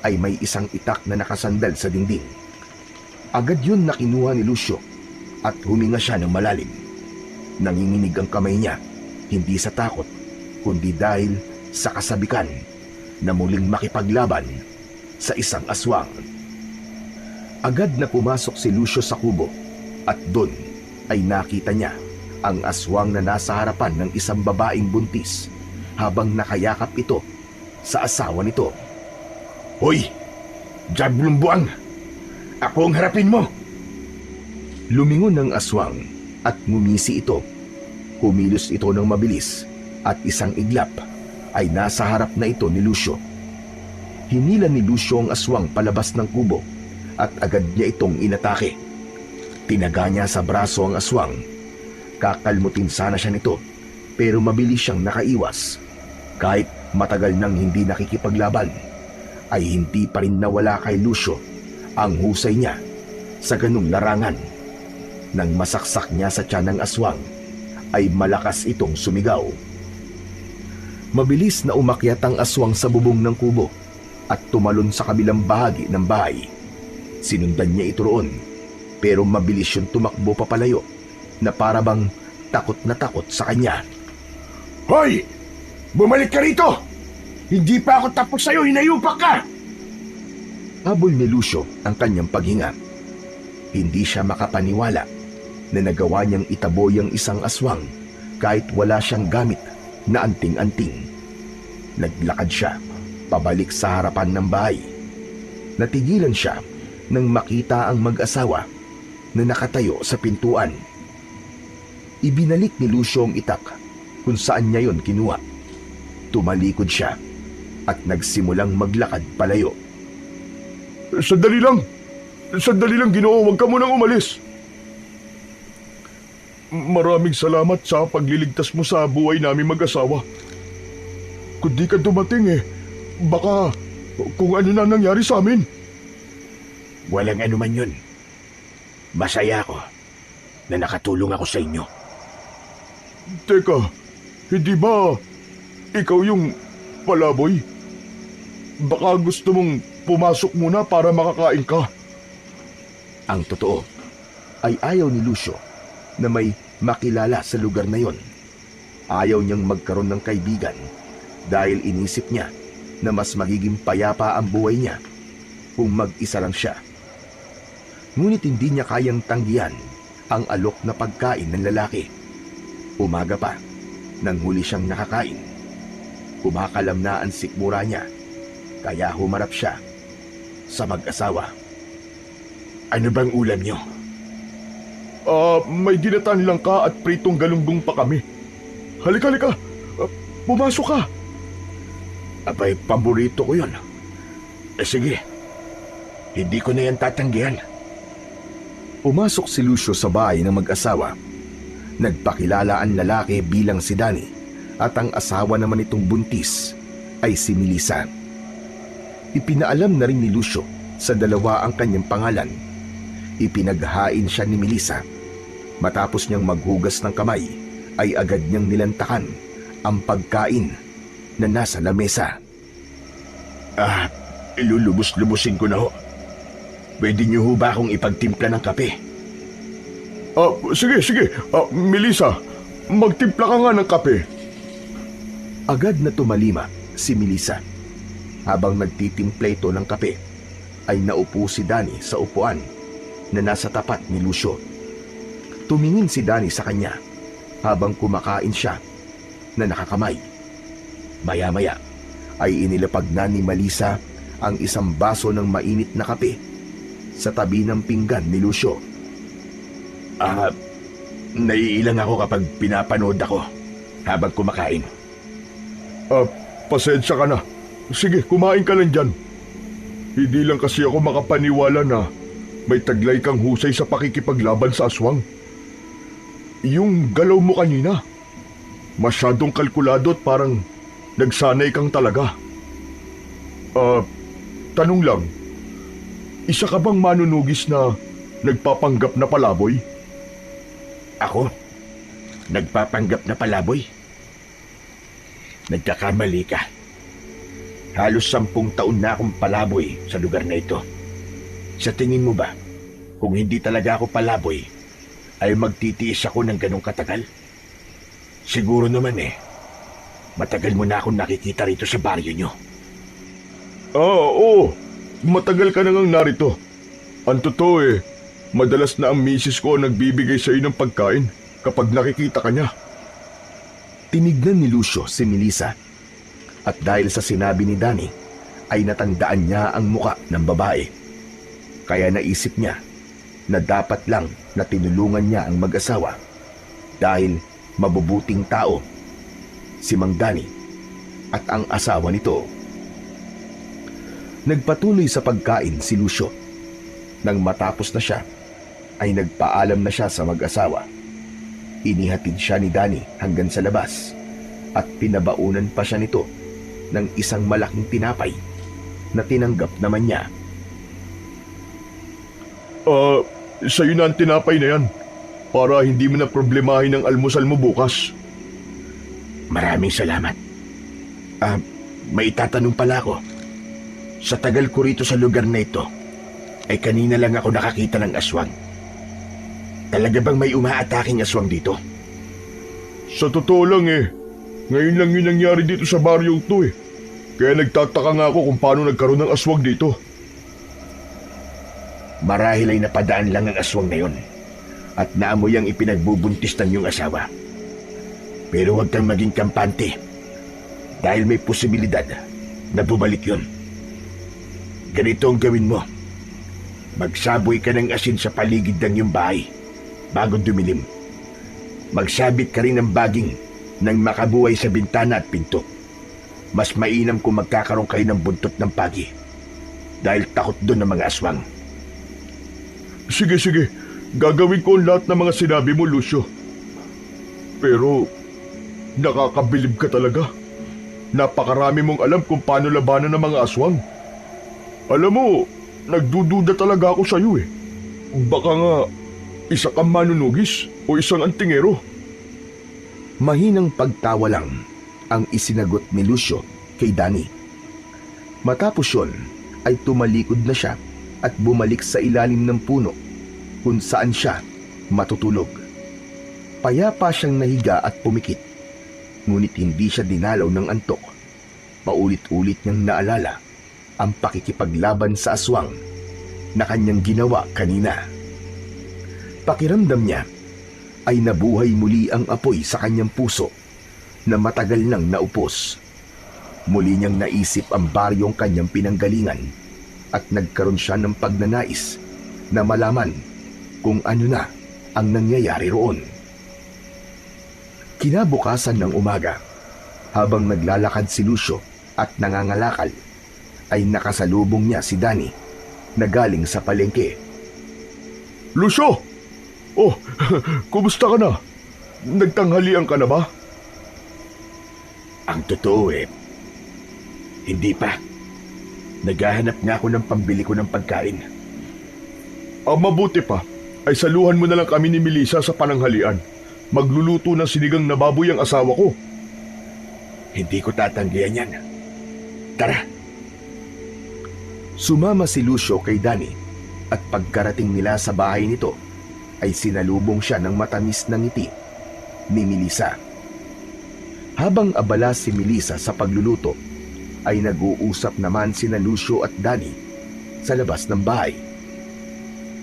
ay may isang itak na nakasandal sa dingding. Agad yun na kinuha ni Lucio at huminga siya ng malalim. Nanginginig ang kamay niya, hindi sa takot, kundi dahil sa kasabikan na muling makipaglaban sa isang aswang. Agad na pumasok si Lucio sa kubo at doon ay nakita niya ang aswang na nasa harapan ng isang babaeng buntis habang nakayakap ito sa asawa nito.
Hoy! Diablong buwang! Ako ang harapin mo!
Lumingon ang aswang at ngumisi ito. Kumilos ito ng mabilis at isang iglap ay nasa harap na ito ni Lucio. Hinila ni Lucio ang aswang palabas ng kubo at agad niya itong inatake. Tinaga niya sa braso ang aswang. Kakalmutin sana siya nito pero mabilis siyang nakaiwas. Kahit matagal nang hindi nakikipaglaban, ay hindi pa rin nawala kay Lucio ang husay niya sa ganung larangan. Nang masaksak niya sa tiyan ng aswang, ay malakas itong sumigaw. Mabilis na umakyat ang aswang sa bubong ng kubo at tumalon sa kabilang bahagi ng bahay. Sinundan niya ito roon, pero mabilis yung tumakbo papalayo na para bang takot na takot sa kanya.
Hoy! Bumalik ka rito! Hindi pa ako tapos sa'yo, hinayupak ka!
Habol ni Lucio ang kanyang paghinga. Hindi siya makapaniwala na nagawa niyang itaboy ang isang aswang kahit wala siyang gamit na anting-anting. Naglakad siya pabalik sa harapan ng bahay. Natigilan siya nang makita ang mag-asawa na nakatayo sa pintuan. Ibinalik ni Lucio ang itak kung saan niya yon kinuha. Tumalikod siya at nagsimulang maglakad palayo.
Sandali lang, Ginoo, huwag ka munang umalis. Maraming salamat sa pagliligtas mo sa buhay namin mag-asawa. Kung di ka dumating baka kung ano na nangyari sa amin. Walang anuman yun. Masaya ako na nakatulong ako sa inyo. Teka, hindi ba ikaw yung palaboy? Baka gusto mong pumasok muna para makakain ka.
Ang totoo ay ayaw ni Lucio na may makilala sa lugar na yon. Ayaw niyang magkaroon ng kaibigan dahil inisip niya na mas magiging payapa ang buhay niya kung mag-isa lang siya. Ngunit hindi niya kayang tanggihan ang alok na pagkain ng lalaki. Umaga pa, nang huli siyang nakakain. Kumakalam na ang sikmura niya, kaya humarap siya sa mag-asawa. Ano bang ulam niyo? May ginatan lang ka at pritong galunggong pa kami. Halika. Pumasok ka. Abay, paborito ko yun. Sige, hindi ko na yan tatanggihan. Pumasok si Lucio sa bahay ng mag-asawa. Nagpakilala ang lalaki bilang si Danny at ang asawa naman itong buntis ay si Melissa. Ipinaalam na rin ni Lucio sa dalawa ang kanyang pangalan. Ipinaghain siya ni Melissa. Matapos niyang maghugas ng kamay, ay agad niyang nilantakan ang pagkain na nasa lamesa. Ilulubos-lubusin ko na ho. Pwede niyo ho ba akong ipagtimpla ng kape? Sige. Melissa, magtimpla ka nga ng kape. Agad na tumalima si Melissa. Habang nagtitimpla ito ng kape, ay naupo si Danny sa upuan na nasa tapat ni Lucio. Tumingin si Danny sa kanya habang kumakain siya na nakakamay. Maya-maya ay inilapag na ni Melissa ang isang baso ng mainit na kape sa tabi ng pinggan ni Lucio. Naiilang ako kapag pinapanood ako habang kumakain. Pasensya ka na. Sige, kumain ka lang dyan. Hindi lang kasi ako makapaniwala na may taglay kang husay sa pakikipaglaban sa aswang. Yung galaw mo kanina, masyadong kalkulado at parang nagsanay kang talaga. Tanong lang, isa ka bang manunugis na nagpapanggap na palaboy? Ako? Nagpapanggap na palaboy? Nagkakamali ka. Halos 10 taon na akong palaboy sa lugar na ito. Sa tingin mo ba, kung hindi talaga ako palaboy, ay magtitiis ako ng ganong katagal? Siguro naman matagal mo na akong nakikita rito sa baryo nyo. Oo. Matagal ka na ngang narito. Ang totoo madalas na ang misis ko ang nagbibigay sa iyo ng pagkain kapag nakikita ka niya. Tinignan ni Lucio si Melissa. At dahil sa sinabi ni Danny, ay natandaan niya ang muka ng babae. Kaya naisip niya na dapat lang na tinulungan niya ang mag-asawa dahil mabubuting tao si Mang Dani at ang asawa nito. Nagpatuloy sa pagkain si Lucio. Nang matapos na siya, ay nagpaalam na siya sa mag-asawa. Inihatid siya ni Dani hanggang sa labas at pinabaunan pa siya nito ng isang malaking tinapay na tinanggap naman niya.
Sa'yo na ang tinapay na yan para hindi mo na problemahin ang almusal mo bukas.
Maraming salamat. May itatanong pala ako. Sa tagal ko rito sa lugar na ito, ay kanina lang ako nakakita ng aswang. Talaga bang may umaataking aswang dito?
Sa totoo lang ngayon lang yun nangyari dito sa baryong to Kaya nagtataka nga ako kung paano nagkaroon ng aswang dito.
Marahil ay napadaan lang ang aswang na yun at naamoy ang ipinagbubuntis ng iyong asawa. Pero huwag kang maging kampante dahil may posibilidad na bumalik yun. Ganito ang gawin mo. Magsaboy ka ng asin sa paligid ng iyong bahay bago dumilim. Magsabit ka rin ng baging nang makabuhay sa bintana at pinto. Mas mainam kung magkakaroon kayo ng buntot ng pagi dahil takot doon ng mga aswang.
Sige, gagawin ko ang lahat ng mga sinabi mo, Lucio. Pero nakakabilib ka talaga. Napakarami mong alam kung paano labanan ng mga aswang. Alam mo, nagdududa talaga ako sa'yo Baka nga isa kang manunugis o isang antingero.
Mahinang pagtawa lang ang isinagot ni Lucio kay Dani. Matapos yun ay tumalikod na siya at bumalik sa ilalim ng puno kung saan siya matutulog. Payapa siyang nahiga at pumikit, ngunit hindi siya dinalaw ng antok. Paulit-ulit niyang naalala ang pakikipaglaban sa aswang na kanyang ginawa kanina. Pakiramdam niya ay nabuhay muli ang apoy sa kanyang puso na matagal nang naupos. Muli niyang naisip ang baryong kanyang pinanggalingan at nagkaroon siya ng pagnanais na malaman kung ano na ang nangyayari roon. Kinabukasan ng umaga, habang naglalakad si Lucio at nangangalakal, ay nakasalubong niya si Dani na galing sa palengke.
Lucio! Oh, kumusta ka na? Nagtanghalian ka na ba?
Ang totoo hindi pa. Naghahanap nga ako ng pambili ko ng pagkain.
Mabuti pa, ay saluhan mo na lang kami ni Melissa sa pananghalian. Magluluto ng sinigang na baboy ang asawa ko.
Hindi ko tatanggihan yan. Tara.
Sumama si Lucio kay Dani at pagkarating nila sa bahay nito ay sinalubong siya ng matamis na ngiti ni Melissa. Habang abala si Melissa sa pagluluto, ay nag-uusap naman sina Lucio at Dani sa labas ng bahay.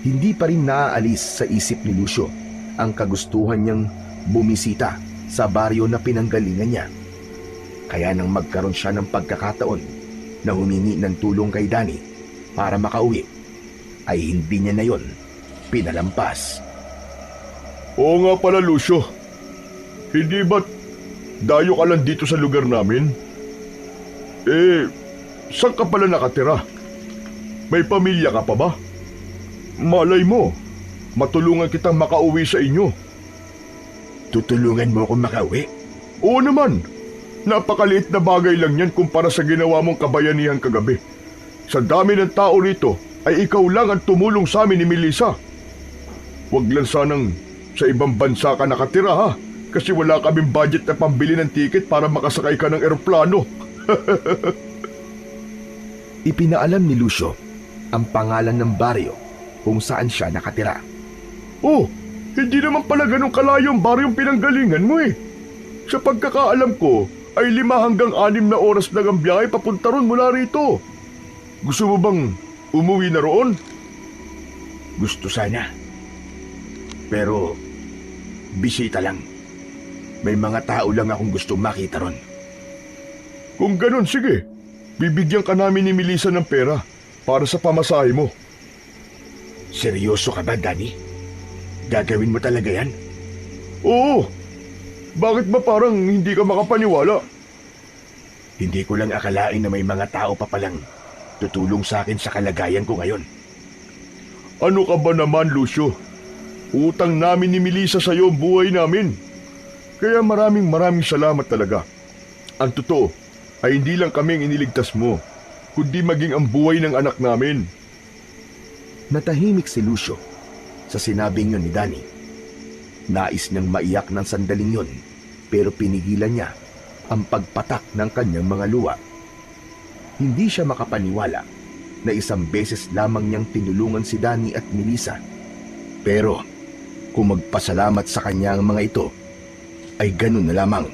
Hindi pa rin naaalis sa isip ni Lucio ang kagustuhan niyang bumisita sa baryo na pinanggalingan niya. Kaya nang magkaroon siya ng pagkakataon na humingi ng tulong kay Dani para makauwi, ay hindi niya na yon pinalampas.
Oo nga pala, Lucio. Hindi ba't dayo ka lang dito sa lugar namin? Saan ka pala nakatira? May pamilya ka pa ba? Malay mo, matulungan kitang makauwi sa inyo.
Tutulungan mo akong makauwi?
Oo naman. Napakaliit na bagay lang yan kumpara sa ginawa mong kabayanihan kagabi. Sa dami ng tao rito, ay ikaw lang ang tumulong sa amin ni Melissa. Huwag lang sanang sa ibang bansa ka nakatira ha, kasi wala kaming budget na pambili ng tiket para makasakay ka ng eroplano.
Ipinaalam ni Lucio ang pangalan ng baryo kung saan siya nakatira.
Oh, hindi naman pala ganun kalayo ang baryong pinanggalingan mo Sa pagkakaalam ko, ay 5 hanggang 6 na oras lang ang biyahe papunta ron mula rito. Gusto mo bang umuwi na roon?
Gusto sana. Pero, bisita lang. May mga tao lang akong gustong makita ron.
Kung ganun, sige. Bibigyan ka namin ni Melissa ng pera para sa pamasahe mo.
Seryoso ka ba, Danny? Gagawin mo talaga yan?
Oo. Bakit ba parang hindi ka makapaniwala?
Hindi ko lang akalain na may mga tao pa palang tutulong sa akin sa kalagayan ko ngayon.
Ano ka ba naman, Lucio? Utang namin ni Melissa sa iyo ang buhay namin. Kaya maraming salamat talaga. Ang totoo ay hindi lang kami ang iniligtas mo, kundi maging ang buhay ng anak namin.
Natahimik si Lucio sa sinabing yun ni Danny. Nais niyang maiyak ng sandaling yun, pero pinigilan niya ang pagpatak ng kanyang mga luha. Hindi siya makapaniwala na isang beses lamang niyang tinulungan si Danny at Melissa. Pero kung magpasalamat sa kanya ang mga ito, ay ganun na lamang.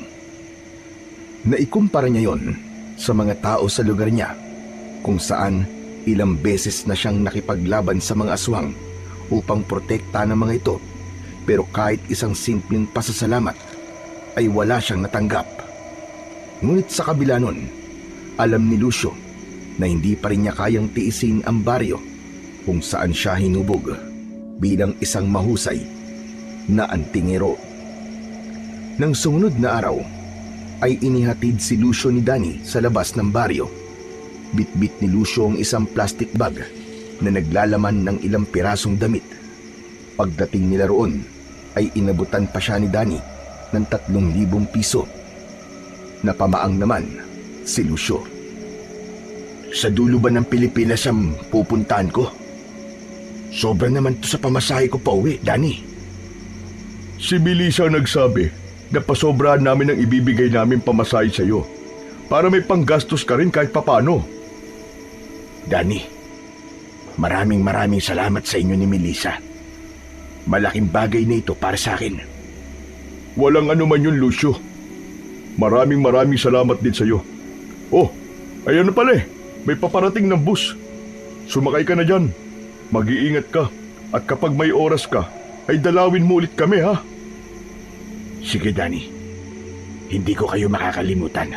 Naikumpara niya yon sa mga tao sa lugar niya, kung saan ilang beses na siyang nakipaglaban sa mga aswang upang protekta ng mga ito, pero kahit isang simpleng pasasalamat ay wala siyang natanggap. Ngunit sa kabila nun, alam ni Lucio na hindi pa rin niya kayang tiisin ang baryo kung saan siya hinubog bilang isang mahusay na antingero. Nang sumunod na araw, ay inihatid si Lucio ni Danny sa labas ng baryo. Bitbit ni Lucio ang isang plastic bag na naglalaman ng ilang pirasong damit. Pagdating nila roon, ay inabutan pa siya ni Danny ng 3,000 piso. Napamaang naman si Lucio.
Sa dulo ba ng Pilipinas ang pupuntahan ko? Sobra naman to sa pamasahe ko pa uwi, Danny.
Si Melissa nagsabi na pasobrahan namin ang ibibigay namin pamasahe sa iyo para may panggastos ka rin kahit papano.
Danny, maraming salamat sa inyo ni Melissa. Malaking bagay na ito para sa akin.
Walang anuman yun, Lucio. Maraming salamat din sa iyo. Oh, ayan na pala eh. May paparating ng bus. Sumakay ka na dyan. Mag-iingat ka. At kapag may oras ka, ay dalawin mo ulit kami, ha?
Sige, Danny. Hindi ko kayo makakalimutan.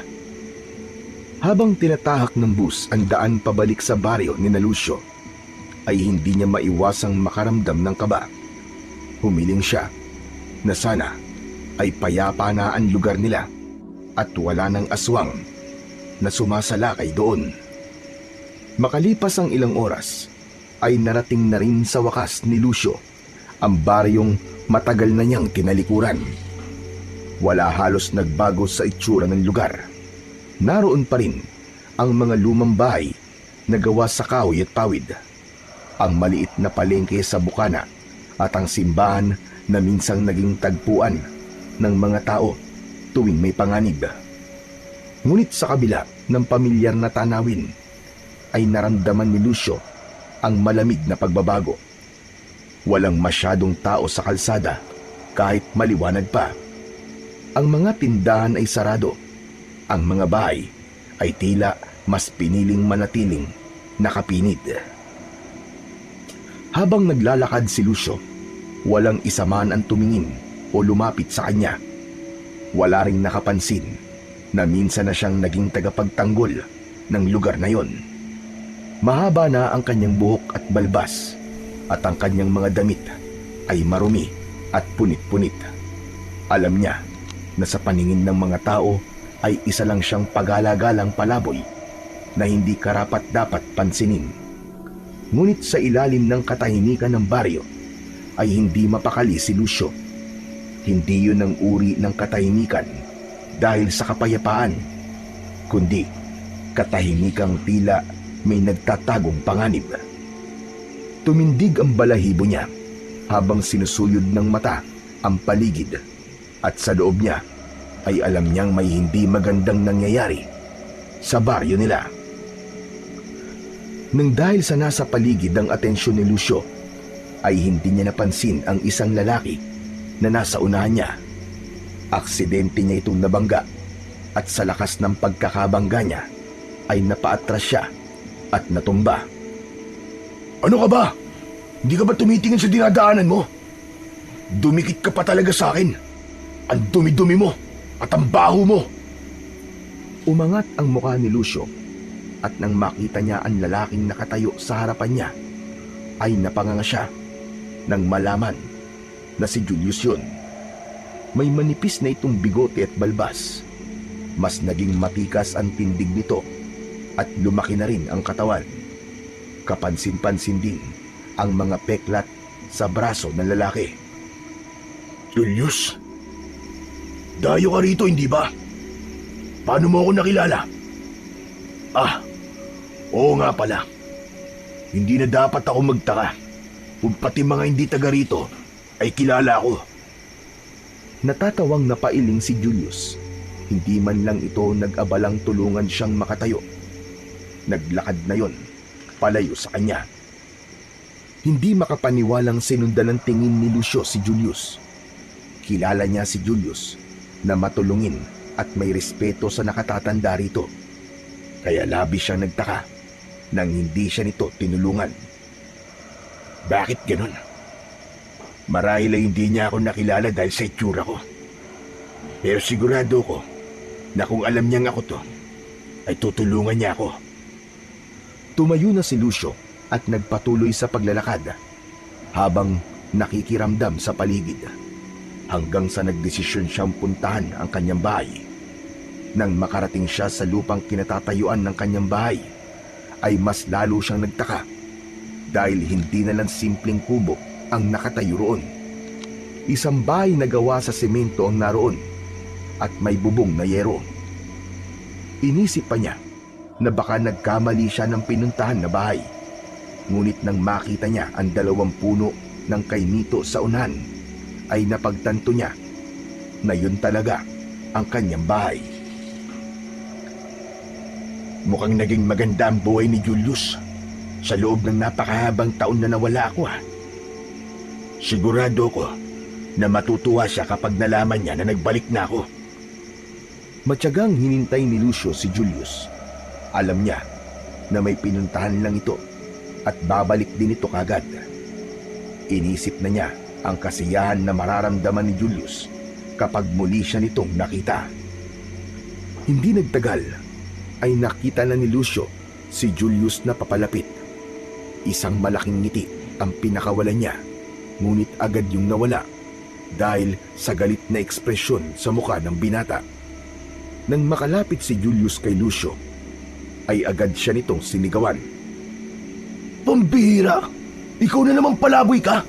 Habang tinatahak ng bus ang daan pabalik sa baryo ni Lucio, ay hindi niya maiwasang makaramdam ng kaba. Humiling siya na sana ay payapa na ang lugar nila at wala ng aswang na sumasalakay doon. Makalipas ang ilang oras, ay narating na rin sa wakas ni Lucio ang baryong matagal na niyang tinalikuran. Wala halos nagbago sa itsura ng lugar. Naroon pa rin ang mga lumang bahay na gawa sa kahoy at pawid, ang maliit na palengke sa bukana at ang simbahan na minsang naging tagpuan ng mga tao tuwing may panganib. Ngunit sa kabila ng pamilyar na tanawin, ay naramdaman ni Lucio ang malamig na pagbabago. Walang masyadong tao sa kalsada kahit maliwanag pa. Ang mga tindahan ay sarado. Ang mga bahay ay tila mas piniling manatiling nakapinid. Habang naglalakad si Lucio, walang isa man ang tumingin o lumapit sa kanya. Wala ring nakapansin na minsan na siyang naging tagapagtanggol ng lugar na yon. Mahaba na ang kanyang buhok at balbas, at ang kanyang mga damit ay marumi at punit-punit. Alam niya na sa paningin ng mga tao ay isa lang siyang pagala-galang palaboy na hindi karapat-dapat pansinin. Ngunit sa ilalim ng katahimikan ng baryo ay hindi mapakali si Lucio. Hindi yun ang uri ng katahimikan dahil sa kapayapaan, kundi katahimikang tila may nagtatagong panganib. Tumindig ang balahibo niya habang sinusuyod ng mata ang paligid, at sa loob niya ay alam niyang may hindi magandang nangyayari sa baryo nila. Nang dahil sa nasa paligid ang atensyon ni Lucio, ay hindi niya napansin ang isang lalaki na nasa unahan niya. Aksidente niya itong nabangga, at sa lakas ng pagkakabangga niya ay napaatras siya at natumba.
Ano ka ba? Hindi ka ba tumitingin sa dinadaanan mo? Dumikit ka pa talaga sa akin. Ang dumi-dumi mo at ang baho mo.
Umangat ang mukha ni Lucio at nang makita niya ang lalaking nakatayo sa harapan niya, ay napanganga siya nang malaman na si Julius yun. May manipis na itong bigote at balbas. Mas naging matikas ang tindig nito at lumaki na rin ang katawan. Kapansin-pansin din ang mga peklat sa braso ng lalaki.
Julius, dayo ka rito, hindi ba? Paano mo ako nakilala? Ah, oo nga pala. Hindi na dapat ako magtaka kung pati mga hindi taga rito ay kilala ko.
Natatawang napailing si Julius. Hindi man lang ito nag-abalang tulungan siyang makatayo. Naglakad na yon, palayo sa kanya. Hindi makapaniwalang sinundan ng tingin ni Lucio si Julius. Kilala niya si Julius na matulungin at may respeto sa nakatatanda rito. Kaya labis siyang nagtaka nang hindi siya nito tinulungan.
Bakit ganun? Marahil ay hindi niya ako nakilala dahil sa itsura ko. Pero sigurado ko na kung alam niyang ako to, ay tutulungan niya ako.
Tumayo na si Lucio at nagpatuloy sa paglalakad habang nakikiramdam sa paligid, hanggang sa nagdesisyon siyang puntahan ang kanyang bahay. Nang makarating siya sa lupang kinatatayuan ng kanyang bahay, ay mas lalo siyang nagtaka dahil hindi na lang simpleng kubo ang nakatayo roon. Isang bahay na gawa sa semento ang naroon at may bubong na yero. Inisip pa niya na baka nagkamali siya ng pinuntahan na bahay. Ngunit nang makita niya ang 2 puno ng kainito sa unahan, ay napagtanto niya na yun talaga ang kanyang bahay.
Mukhang naging maganda ang buhay ni Julius sa loob ng napakahabang taon na nawala ako, ha. Sigurado ko na matutuwa siya kapag nalaman niya na nagbalik na ako.
Matyagang hinintay ni Lucio si Julius. Alam niya na may pinuntahan lang ito at babalik din ito kagad. Inisip na niya ang kasiyahan na mararamdaman ni Julius kapag muli siya nitong nakita. Hindi nagtagal ay nakita na ni Lucio si Julius na papalapit. Isang malaking ngiti ang pinakawalan niya, ngunit agad yung nawala dahil sa galit na ekspresyon sa mukha ng binata. Nang makalapit si Julius kay Lucio, ay agad siya nitong sinigawan.
Pambihira! Ikaw na naman palaboy ka!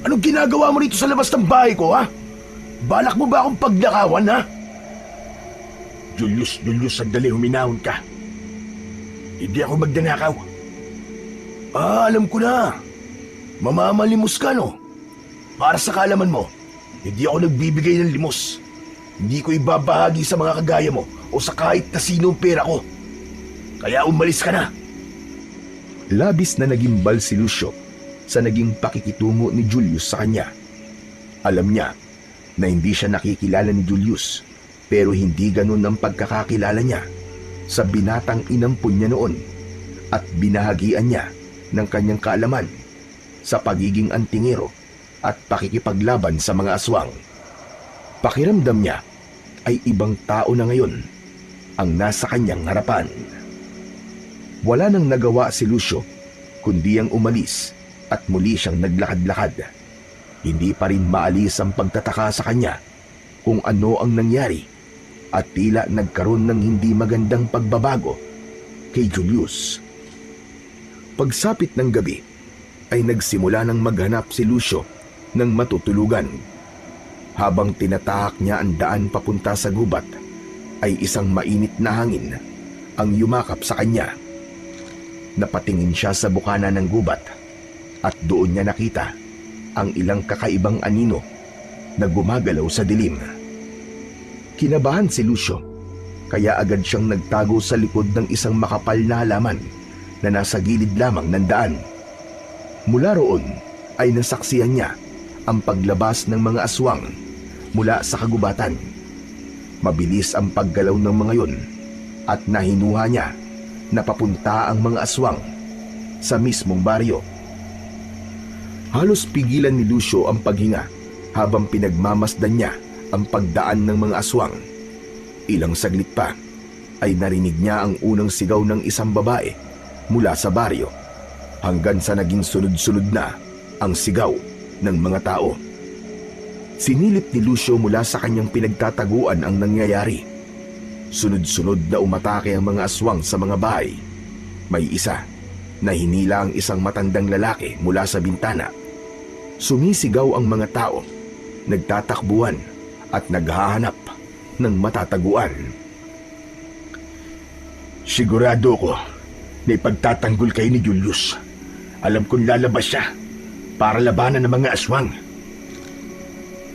Anong ginagawa mo rito sa labas ng bahay ko, ha? Balak mo ba akong paglakawan, ha? Julius, sandali, huminahon ka. Hindi ako magdanakaw. Alam ko na. Mamamalimos ka, no? Para sa kaalaman mo, hindi ako nagbibigay ng limos. Hindi ko ibabahagi sa mga kagaya mo o sa kahit na sino ang pera ko. Kaya umalis ka na.
Labis na nagimbal si Lucio sa naging pakikitungo ni Julius sa kanya. Alam niya na hindi siya nakikilala ni Julius, pero hindi ganun ang pagkakakilala niya sa binatang inampun niya noon at binahagian niya ng kanyang kaalaman sa pagiging antingero at pakikipaglaban sa mga aswang. Pakiramdam niya ay ibang tao na ngayon ang nasa kanyang harapan. Wala nang nagawa si Lucio kundi ang umalis at muli siyang naglakad-lakad. Hindi pa rin maalis ang pagtataka sa kanya kung ano ang nangyari at tila nagkaroon ng hindi magandang pagbabago kay Julius. Pagsapit ng gabi ay nagsimula ng maghanap si Lucio ng matutulugan. Habang tinatahak niya ang daan papunta sa gubat, ay isang mainit na hangin ang yumakap sa kanya. Napatingin siya sa bukana ng gubat at doon niya nakita ang ilang kakaibang anino na gumagalaw sa dilim. Kinabahan si Lucio, kaya agad siyang nagtago sa likod ng isang makapal na halaman na nasa gilid lamang ng daan. Mula roon ay nasaksihan niya ang paglabas ng mga aswang mula sa kagubatan. Mabilis ang paggalaw ng mga yon at nahinuha niya na papunta ang mga aswang sa mismong baryo. Halos pigilan ni Lucio ang paghinga habang pinagmamasdan niya ang pagdaan ng mga aswang. Ilang saglit pa ay narinig niya ang unang sigaw ng isang babae mula sa baryo hanggang sa naging sunod-sunod na ang sigaw ng mga tao. Sinilip ni Lucio mula sa kanyang pinagtataguan ang nangyayari. Sunod-sunod na umatake ang mga aswang sa mga bahay. May isa na hinila ang isang matandang lalaki mula sa bintana. Sumisigaw ang mga tao, nagtatakbuhan at naghahanap ng matataguan.
Sigurado ko na ipagtatanggol kayo ni Julius. Alam kong lalabas siya para labanan ng mga aswang.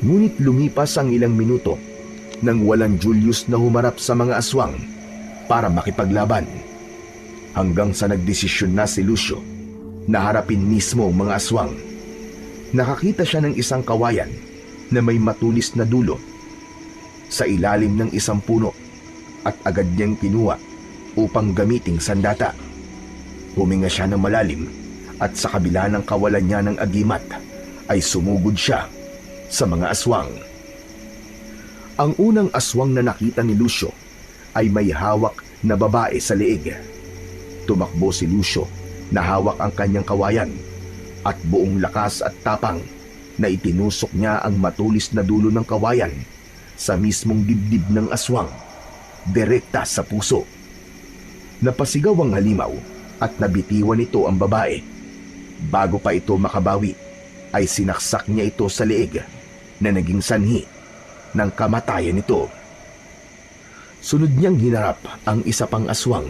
Ngunit lumipas ang ilang minuto nang walang Julius na humarap sa mga aswang para makipaglaban. Hanggang sa nagdesisyon na si Lucio na harapin mismo ang mga aswang. Nakakita siya ng isang kawayan na may matulis na dulo sa ilalim ng isang puno at agad niyang kinuha upang gamiting sandata. Huminga siya ng malalim at sa kabila ng kawalan niya ng agimat ay sumugod siya sa mga aswang. Ang unang aswang na nakita ni Lucio ay may hawak na babae sa leeg. Tumakbo si Lucio na hawak ang kanyang kawayan at buong lakas at tapang na itinusok niya ang matulis na dulo ng kawayan sa mismong dibdib ng aswang, direkta sa puso. Napasigaw ang halimaw at nabitiwan ito ang babae. Bago pa ito makabawi, ay sinaksak niya ito sa leeg na naging sanhi ng kamatayan nito. Sunod niyang hinarap ang isa pang aswang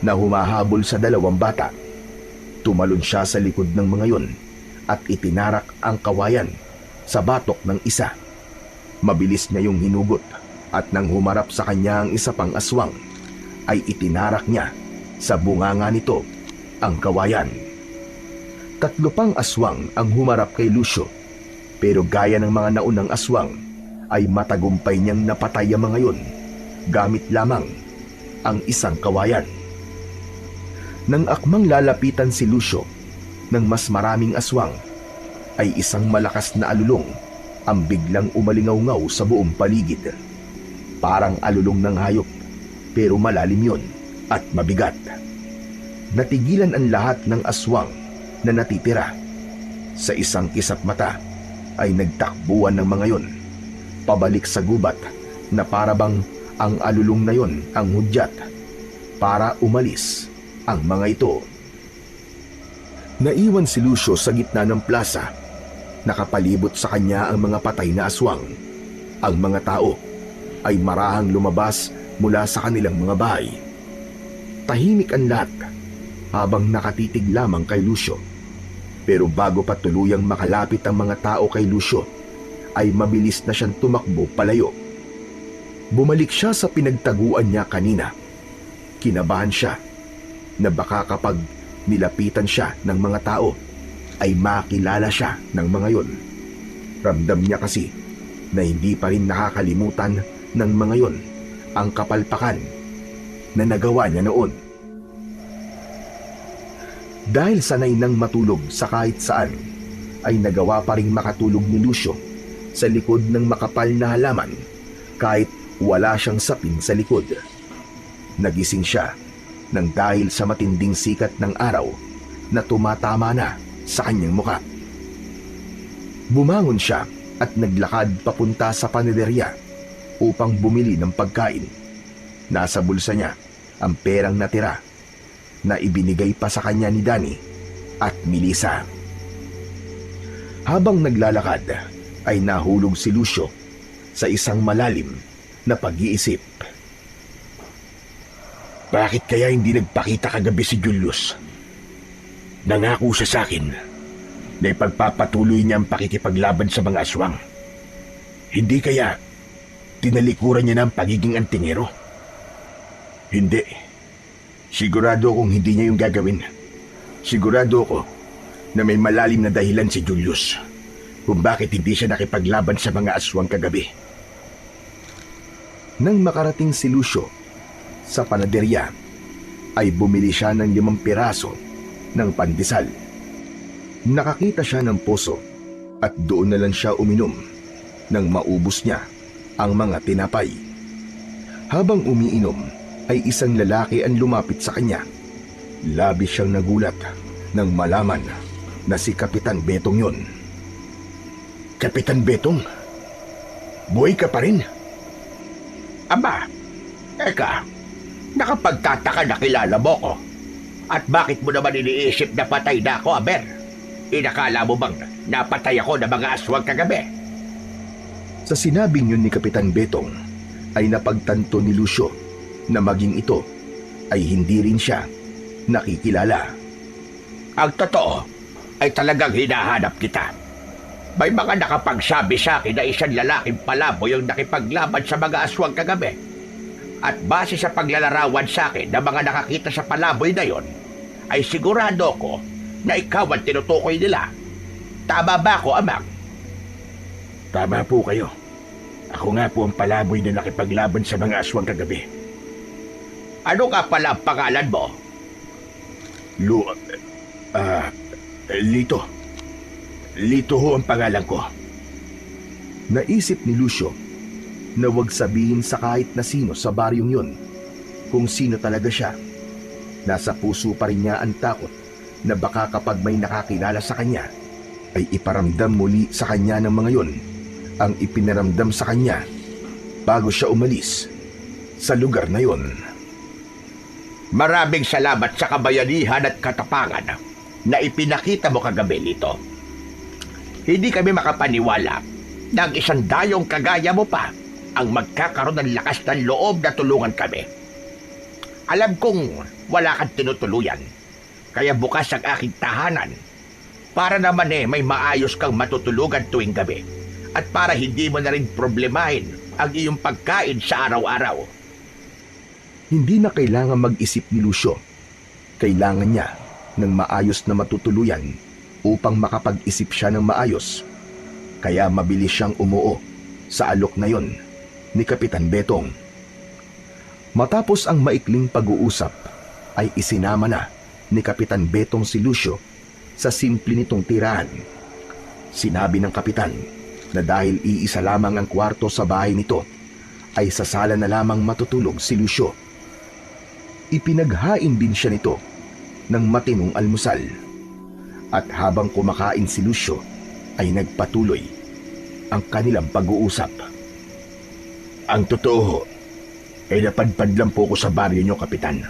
na humahabol sa dalawang bata. Tumalon siya sa likod ng mga yon at itinarak ang kawayan sa batok ng isa. Mabilis niya yung hinugot at nang humarap sa kanya ang isa pang aswang, ay itinarak niya sa bunganga nito ang kawayan. 3 pang aswang ang humarap kay Lucio, pero gaya ng mga naunang aswang, ay matagumpay niyang napatay ang mga yon gamit lamang ang isang kawayan. Nang akmang lalapitan si Lucio ng mas maraming aswang, ay isang malakas na alulong ang biglang umalingaw-ngaw sa buong paligid. Parang alulong ng hayop, pero malalim yon at mabigat. Natigilan ang lahat ng aswang na natitira. Sa isang kisap mata ay nagtakbuhan ng mga yon pabalik sa gubat na parabang ang alulong na yon ang hudyat para umalis ang mga ito. Naiwan si Lucio sa gitna ng plaza. Nakapalibot sa kanya ang mga patay na aswang. Ang mga tao ay marahang lumabas mula sa kanilang mga bahay. Tahimik ang lahat habang nakatitig lamang kay Lucio. Pero bago pa tuluyang makalapit ang mga tao kay Lucio, ay mabilis na siyang tumakbo palayo. Bumalik siya sa pinagtaguan niya kanina. Kinabahan siya na baka kapag nilapitan siya ng mga tao, ay makilala siya ng mga yon. Ramdam niya kasi na hindi pa rin nakakalimutan ng mga yon ang kapalpakan na nagawa niya noon. Dahil sanay nang matulog sa kahit saan, ay nagawa pa ring makatulog ni Lucio sa likod ng makapal na halaman kahit wala siyang sapin sa likod. Nagising siya nang dahil sa matinding sikat ng araw na tumatama na sa kanyang muka. Bumangon siya at naglakad papunta sa panaderya upang bumili ng pagkain. Nasa bulsa niya ang perang natira na ibinigay pa sa kanya ni Danny at Melissa. Habang naglalakad ay nahulog si Lucio sa isang malalim na pag-iisip.
Bakit kaya hindi nagpakita kagabi si Julius? Nangako siya sa akin na ipagpapatuloy niya ang pakikipaglaban sa mga aswang. Hindi kaya tinalikuran niya na ang pagiging antingero? Hindi. Sigurado akong hindi niya yung gagawin. Sigurado ako na may malalim na dahilan si Julius kung bakit hindi siya nakipaglaban sa mga aswang kagabi.
Nang makarating si Lucio sa panaderya, ay bumili siya ng 5 piraso ng pandesal. Nakakita siya ng poso at doon na lang siya uminom nang maubos niya ang mga tinapay. Habang umiinom, ay isang lalaki ang lumapit sa kanya. Labis siyang nagulat nang malaman na si Kapitan Betong yon.
Kapitan Betong? Buhay ka pa rin? Aba, eka, nakapagtataka na kilala mo ko. At bakit mo naman iniisip na patay na ako, Aber? Inakala mo bang napatay ako ng mga aswang kagabi?
Sa sinabing yun ni Kapitan Betong, ay napagtanto ni Lucio na maging ito ay hindi rin siya nakikilala.
Ang totoo ay talagang hinahanap kita. May mga nakapagsabi sa akin na isang lalaking palaboy ang nakipaglaban sa mga aswang kagabi. At base sa paglalarawan sa akin ng mga nakakita sa palaboy na yon, ay sigurado ko na ikaw ang tinutukoy nila. Tama ba ako, Amang? Tama po kayo. Ako nga po ang palaboy na nakipaglaban sa mga aswang kagabi. Ano nga pala ang pangalan mo? Lito. Lito ho ang pangalan ko.
Naisip ni Lucio na huwag sabihin sa kahit na sino sa baryong yun kung sino talaga siya. Nasa puso pa rin niya ang takot na baka kapag may nakakilala sa kanya ay iparamdam muli sa kanya ng mga yun ang ipinaramdam sa kanya bago siya umalis sa lugar na yun.
Maraming salamat sa kabayanihan at katapangan na ipinakita mo kagabi, Lito. Hindi kami makapaniwala na ang isang dayong kagaya mo pa ang magkakaroon ng lakas ng loob na tulungan kami. Alam kong wala kang tinutuluyan, kaya bukas ang aking tahanan para naman may maayos kang matutulugan tuwing gabi at para hindi mo na rin problemahin ang iyong pagkain sa araw-araw.
Hindi na kailangan mag-isip ni Lucio. Kailangan niya ng maayos na matutuluyan upang makapag-isip siya ng maayos. Kaya mabilis siyang umuo sa alok na yon ni Kapitan Betong. Matapos ang maikling pag-uusap, ay isinama na ni Kapitan Betong si Lucio sa simple nitong tirahan. Sinabi ng kapitan na dahil iisa lamang ang kwarto sa bahay nito, ay sa sala na lamang matutulog si Lucio. Ipinaghain din siya nito ng matinong almusal. At habang kumakain si Lucio, ay nagpatuloy ang kanilang pag-uusap. Ang totoo, ay napadpad lang po ko sa baryo niyo, Kapitan.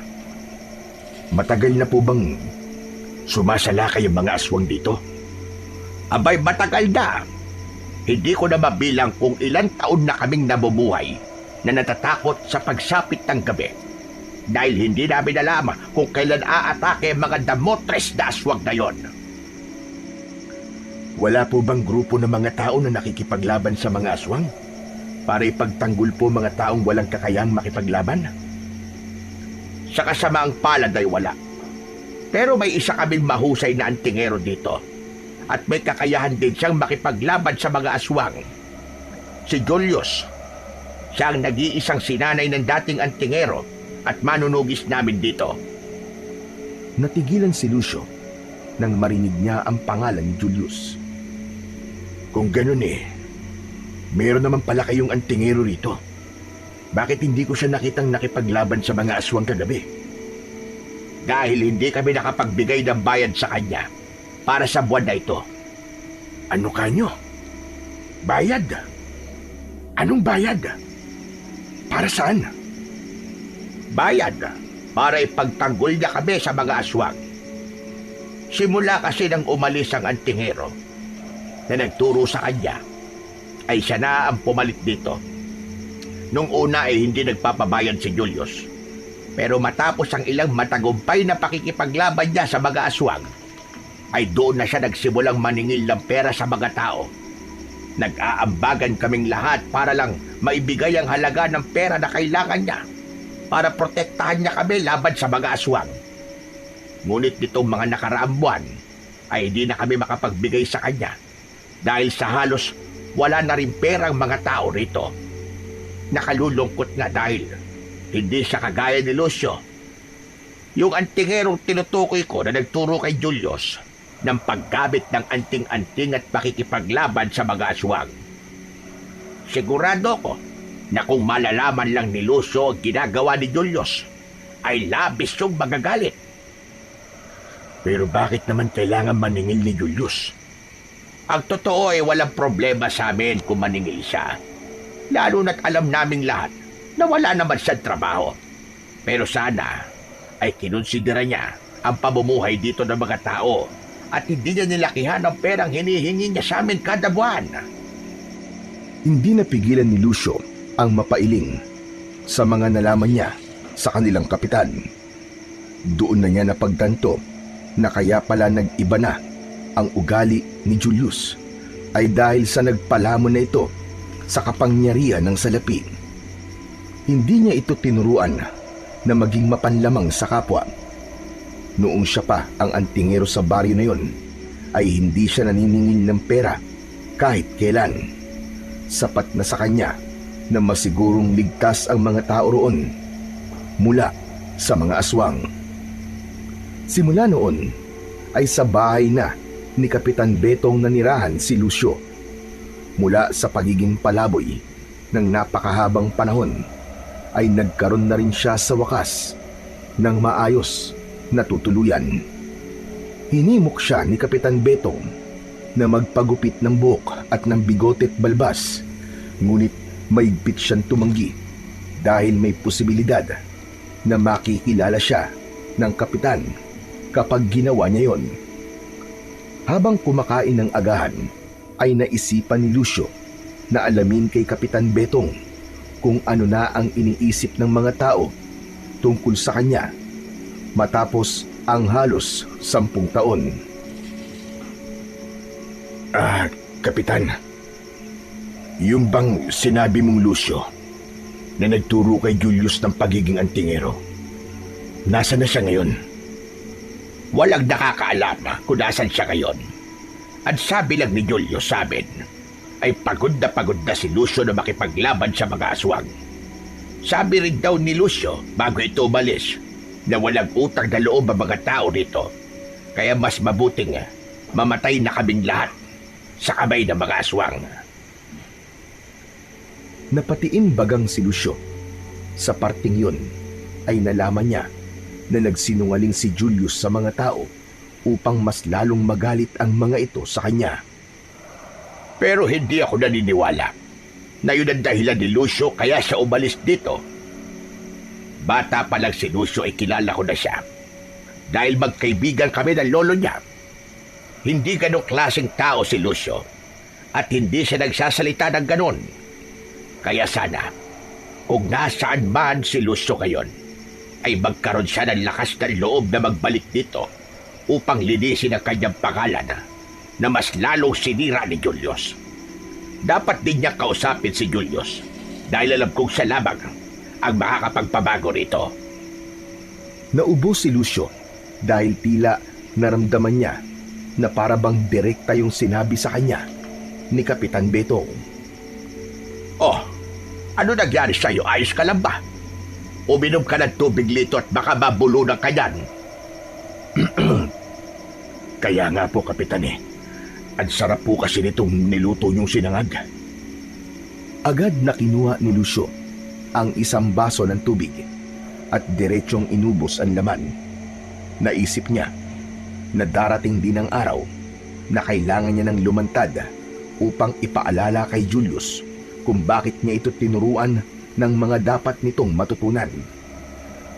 Matagal na po bang sumasalakay ang mga aswang dito?
Abay, matagal na. Hindi ko na mabilang kung ilang taon na kaming nabubuhay na natatakot sa pagsapit ng gabi. Dahil hindi namin alam kung kailan aatake ang mga damotres na aswang na yon.
Wala po bang grupo ng mga tao na nakikipaglaban sa mga aswang? Para ipagtanggol po mga taong walang kakayang makipaglaban?
Sa kasamaang palad ay wala. Pero may isa kaming mahusay na antingero dito. At may kakayahan din siyang makipaglaban sa mga aswang. Si Julius. Siya ang nag-iisang sinanay ng dating antingero at manunugis namin dito.
Natigilan si Lucio nang marinig niya ang pangalan ni Julius.
Kung ganun meron naman pala kayong antingero rito. Bakit hindi ko siya nakitang nakipaglaban sa mga aswang kagabi? Dahil hindi kami nakapagbigay ng bayad sa kanya para sa buwan na ito. Ano kanyo? Bayad? Anong bayad? Para saan? Bayad para ipagtanggol niya kami sa mga aswang. Simula kasi nang umalis ang antingero na nagturo sa kanya, ay siya na ang pumalit dito. Nung una ay hindi nagpapabayad si Julius. Pero matapos ang ilang matagumpay na pakikipaglaban niya sa mga aswang, ay doon na siya nagsimulang maningil ng pera sa mga tao. Nag-aambagan kaming lahat para lang maibigay ang halaga ng pera na kailangan niya para protektahan niya kami laban sa mga aswang. Ngunit nitong mga nakaraang buwan ay hindi na kami makapagbigay sa kanya dahil sa halos wala na rin perang mga tao rito. Nakalulungkot nga dahil hindi siya kagaya ni Lucio, yung antingerong tinutukoy ko na nagturo kay Julius ng paggamit ng anting-anting at pakikipaglaban sa mga aswang. Sigurado ko na kung malalaman lang ni Lucio ang ginagawa ni Julius, ay labis siyang magagalit. Pero bakit naman kailangan maningil ni Julius? Ang totoo ay walang problema sa amin kung maningil siya. Lalo na't alam naming lahat na wala naman siyang trabaho. Pero sana ay kinonsidera niya ang pamumuhay dito ng mga tao at hindi niya nilakihan ang perang hinihingi niya sa amin kada buwan.
Hindi napigilan ni Lucio ang mapailing sa mga nalaman niya sa kanilang kapitan. Doon na niya napagtanto na kaya pala nag-iba na ang ugali ni Julius ay dahil sa nagpalamon na ito sa kapangyarihan ng salapi. Hindi niya ito tinuruan na maging mapanlamang sa kapwa. Noong siya pa ang antingero sa baryo na yon, ay hindi siya naniningil ng pera kahit kailan. Sapat na sa kanya na masigurong ligtas ang mga tao roon mula sa mga aswang. Simula noon ay sa bahay na ni Kapitan Betong nanirahan si Lucio. Mula sa pagiging palaboy ng napakahabang panahon ay nagkaroon na rin siya sa wakas ng maayos na tutuluyan. Hinimok siya ni Kapitan Betong na magpagupit ng buhok at ng bigote't balbas, ngunit maigpit siyang tumanggi dahil may posibilidad na makikilala siya ng kapitan kapag ginawa niya yon. Habang kumakain ng agahan, ay naisipan ni Lucio na alamin kay Kapitan Betong kung ano na ang iniisip ng mga tao tungkol sa kanya matapos ang halos 10 taon.
Kapitan, yung bang sinabi mong Lucio na nagturo kay Julius ng pagiging antingero, nasa na siya ngayon? Walang nakakaalam kung nasan siya ngayon. At sabi lang ni Julius sa amin, ay pagod na si Lucio na makipaglaban sa mga aswang. Sabi rin daw ni Lucio bago ito umalis na walang utang na loob ang mga tao dito. Kaya mas mabuting mamatay na kaming lahat sa kamay ng mga aswang.
Napatiin bagang si Lucio. Sa parting yun ay nalaman niya na nagsinungaling si Julius sa mga tao upang mas lalong magalit ang mga ito sa kanya.
Pero hindi ako naniniwala na yun ang dahilan ni Lucio kaya siya umalis dito. Bata pa lang si Lucio ay kilala ko na siya dahil magkaibigan kami ng lolo niya. Hindi ganong klaseng tao si Lucio at hindi siya nagsasalita ng ganon. Kaya sana, kung nasaan man si Lucio ngayon, ay magkaroon siya ng lakas ng loob na magbalik dito upang linisin ang kanyang pangalan na mas lalong sinira ni Julius. Dapat din niya kausapin si Julius dahil alam kong siya lamang ang makakapagpabago rito.
Naubo si Lucio dahil tila naramdaman niya na para bang direkta yung sinabi sa kanya ni Kapitan Betong.
Oh, ano nangyari sa'yo? Ayos ka lang ba? Uminom ka ng tubig lito at baka mabulunan ka yan. Kaya nga po, Kapitan eh. Ang sarap po kasi nitong niluto niyong sinangag.
Agad na kinuha ni Lucio ang isang baso ng tubig at diretsyong inubos ang laman. Naisip niya na darating din ang araw na kailangan niya ng lumantad upang ipaalala kay Julius kung bakit niya ito tinuruan ng mga dapat nitong matutunan.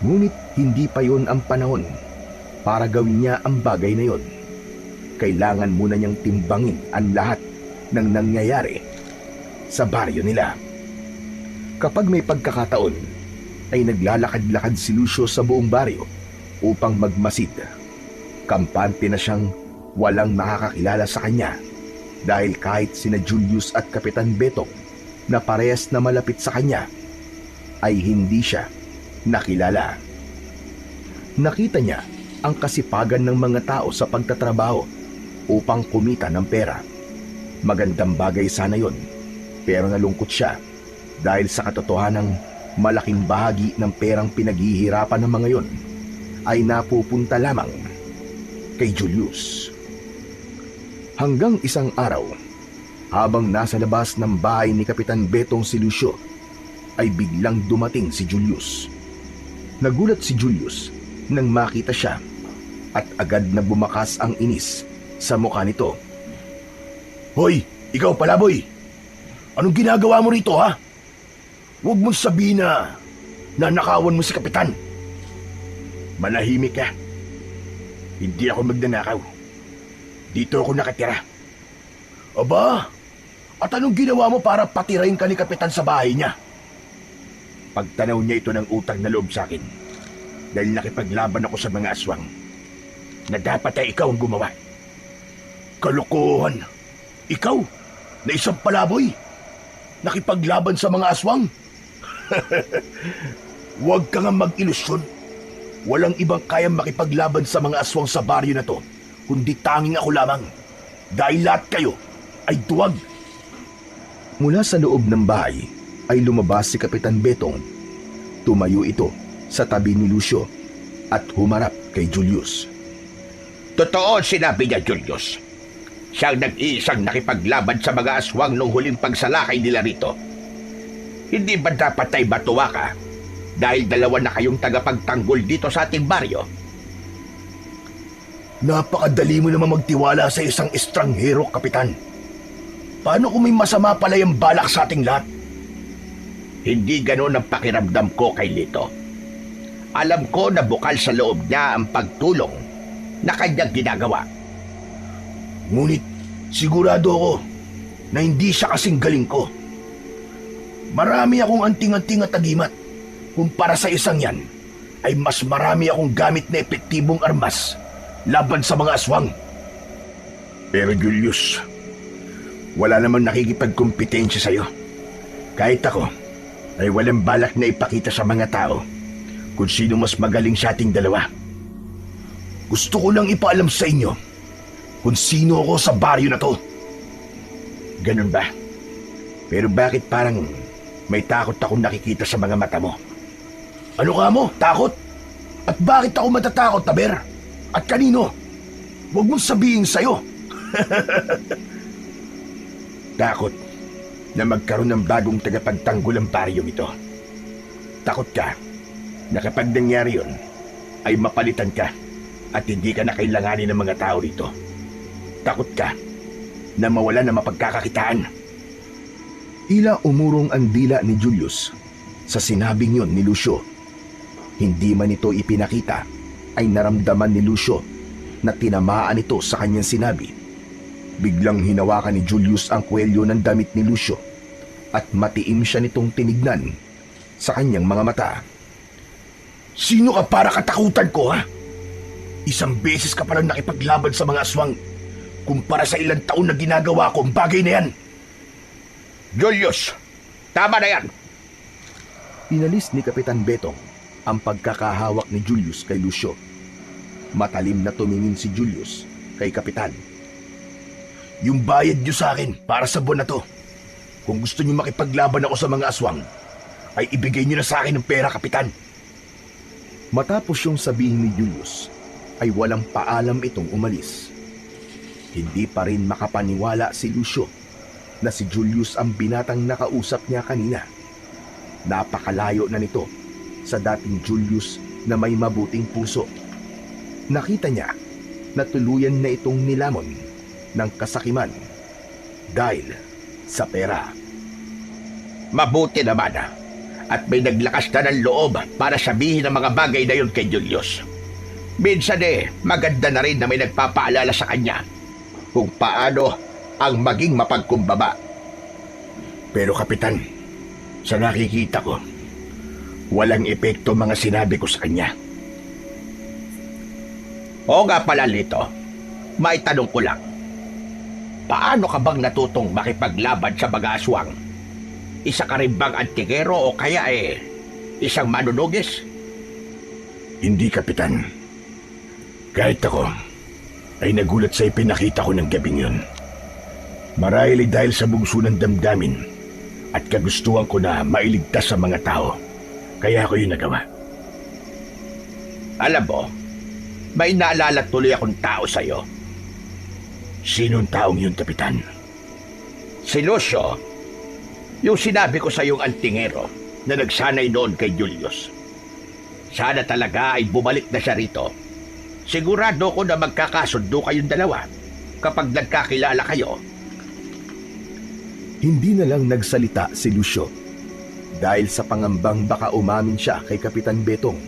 Ngunit hindi pa yon ang panahon para gawin niya ang bagay na yon. Kailangan muna niyang timbangin ang lahat ng nangyayari sa baryo nila. Kapag may pagkakataon, ay naglalakad-lakad si Lucio sa buong baryo upang magmasid. Kampante na siyang walang makakakilala sa kanya dahil kahit sina Julius at Kapitan Betong na parehas na malapit sa kanya, ay hindi siya nakilala. Nakita niya ang kasipagan ng mga tao sa pagtatrabaho upang kumita ng pera. Magandang bagay sana yon, pero nalungkot siya dahil sa katotohanang malaking bahagi ng perang pinaghihirapan ng mga yon ay napupunta lamang kay Julius. Hanggang isang araw, habang nasa labas ng bahay ni Kapitan Betong si Lucio, ay biglang dumating si Julius. Nagulat si Julius nang makita siya at agad na bumakas ang inis sa mukha nito.
Hoy, ikaw pala, boy. Anong ginagawa mo rito, ha? Huwag mong sabihin na nanakawan mo si Kapitan. Manahimik ka. Hindi ako magnanakaw. Dito ako nakatira. Aba, at anong ginawa mo para patirahin ka ni Kapitan sa bahay niya? Pagtanaw niya ito ng utang na loob sa akin dahil nakipaglaban ako sa mga aswang na dapat ay ikaw ang gumawa. Kalokohan! Ikaw, na isang palaboy, nakipaglaban sa mga aswang? Huwag ka nga mag-ilusyon. Walang ibang kayang makipaglaban sa mga aswang sa baryo na to, kundi tanging ako lamang. Dahil lahat kayo ay duwag.
Mula sa loob ng bahay ay lumabas si Kapitan Betong. Tumayo ito sa tabi ni Lucio at humarap kay Julius.
Totoo sinabi niya, Julius. Siyang nag-iisang nakipaglaban sa mga aswang nung huling pagsalakay nila rito. Hindi ba dapat ay matuwa ka dahil dalawa na kayong tagapagtanggol dito sa ating baryo? Napakadali mo naman magtiwala sa isang estranghero, Kapitan. Paano kung may masama pala yung balak sa ating lahat? Hindi ganon ang pakiramdam ko kay Lito. Alam ko na bukal sa loob niya ang pagtulong na kanyang ginagawa. Ngunit sigurado ako na hindi siya kasing galing ko. Marami akong anting-anting at agimat. Kumpara sa isang yan, ay mas marami akong gamit na epektibong armas laban sa mga aswang. Pero Julius, wala namang nakikipagkumpetensya sa'yo. Kahit ako, ay walang balak na ipakita sa mga tao kung sino mas magaling sa ating dalawa. Gusto ko lang ipaalam sa inyo kung sino ako sa baryo na to. Ganun ba? Pero bakit parang may takot akong nakikita sa mga mata mo? Ano ka mo? Takot? At bakit ako matatakot, Taber? At kanino? Huwag mong sabihin sa'yo. Takot na magkaroon ng bagong tagapagtanggol ang baryong ito. Takot ka na kapag nangyari yun, ay mapalitan ka at hindi ka na kailanganin ng mga tao rito. Takot ka na mawala na mapagkakakitaan.
Tila umurong ang dila ni Julius sa sinabing yon ni Lucio. Hindi man ito ipinakita, ay naramdaman ni Lucio na tinamaan ito sa kanyang sinabi. Biglang hinawakan ni Julius ang kwelyo ng damit ni Lucio at matiim siya nitong tinignan sa kanyang mga mata.
Sino ka para katakutan ko, ha? Isang beses ka palang nakipaglaban sa mga aswang kumpara sa ilang taon na ginagawa ko ang bagay na yan. Julius, tama na yan.
Inalis ni Kapitan Betong ang pagkakahawak ni Julius kay Lucio. Matalim na tumingin si Julius kay Kapitan.
Yung bayad niyo sa akin para sa buwan na to. Kung gusto niyo makipaglaban ako sa mga aswang, ay ibigay niyo na sa akin ng pera, Kapitan.
Matapos yung sabihin ni Julius, ay walang paalam itong umalis. Hindi pa rin makapaniwala si Lucio na si Julius ang binatang nakausap niya kanina. Napakalayo na nito sa dating Julius na may mabuting puso. Nakita niya na tuluyan na itong nilamon ng kasakiman dahil sa pera.
Mabuti naman, at may naglakas na ng loob para sabihin ang mga bagay na yun kay Julius. Minsan maganda na rin na may nagpapaalala sa kanya kung paano ang maging mapagkumbaba. Pero Kapitan, sa nakikita ko, walang epekto mga sinabi ko sa kanya. Oo nga pala, Lito, may tanong ko lang. Paano ka bang natutong makipaglaban sa mga aswang? Isa ka rin bang antigero o kaya isang manunugis? Hindi, Kapitan. Kahit ako ay nagulat sa ipinakita ko ng gabing yun. Marahil dahil sa bugso ng damdamin at kagustuhan ko na mailigtas sa mga tao, kaya ako yung nagawa. Alam mo, may naalala tuloy akong tao sa'yo. Sinong taong yun, Kapitan? Si Lucio, yung sinabi ko sa iyong antingero na nagsanay noon kay Julius. Sana talaga ay bumalik na siya rito. Sigurado ko na magkakasundo kayong dalawa kapag nagkakilala kayo.
Hindi na lang nagsalita si Lucio dahil sa pangambang baka umamin siya kay Kapitan Betong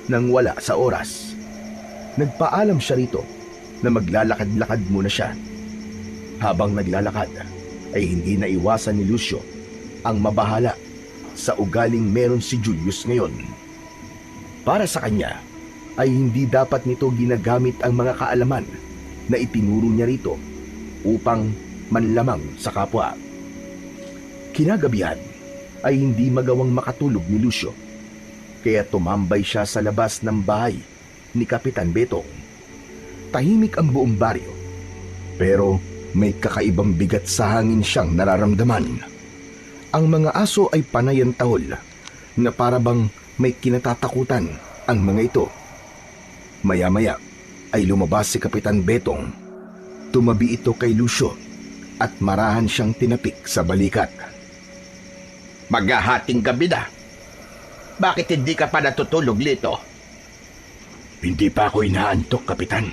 nang wala sa oras. Nagpaalam siya rito na maglalakad-lakad muna siya. Habang naglalakad ay hindi naiwasan ni Lucio ang mabahala sa ugaling meron si Julius ngayon. Para sa kanya ay hindi dapat nito ginagamit ang mga kaalaman na itinuro niya rito upang manlamang sa kapwa. Kinagabihan ay hindi magawang makatulog ni Lucio, kaya tumambay siya sa labas ng bahay ni Kapitan Betong. Tahimik ang buong baryo, pero may kakaibang bigat sa hangin siyang nararamdaman. Ang mga aso ay panay ang tahol na parabang may kinatatakutan ang mga ito. Maya-maya ay lumabas si Kapitan Betong. Tumabi ito kay Lucio at marahan siyang tinapik sa balikat.
Maghahating gabi na. Bakit hindi ka pa natutulog, Lito?
Hindi pa ako inaantok, Kapitan.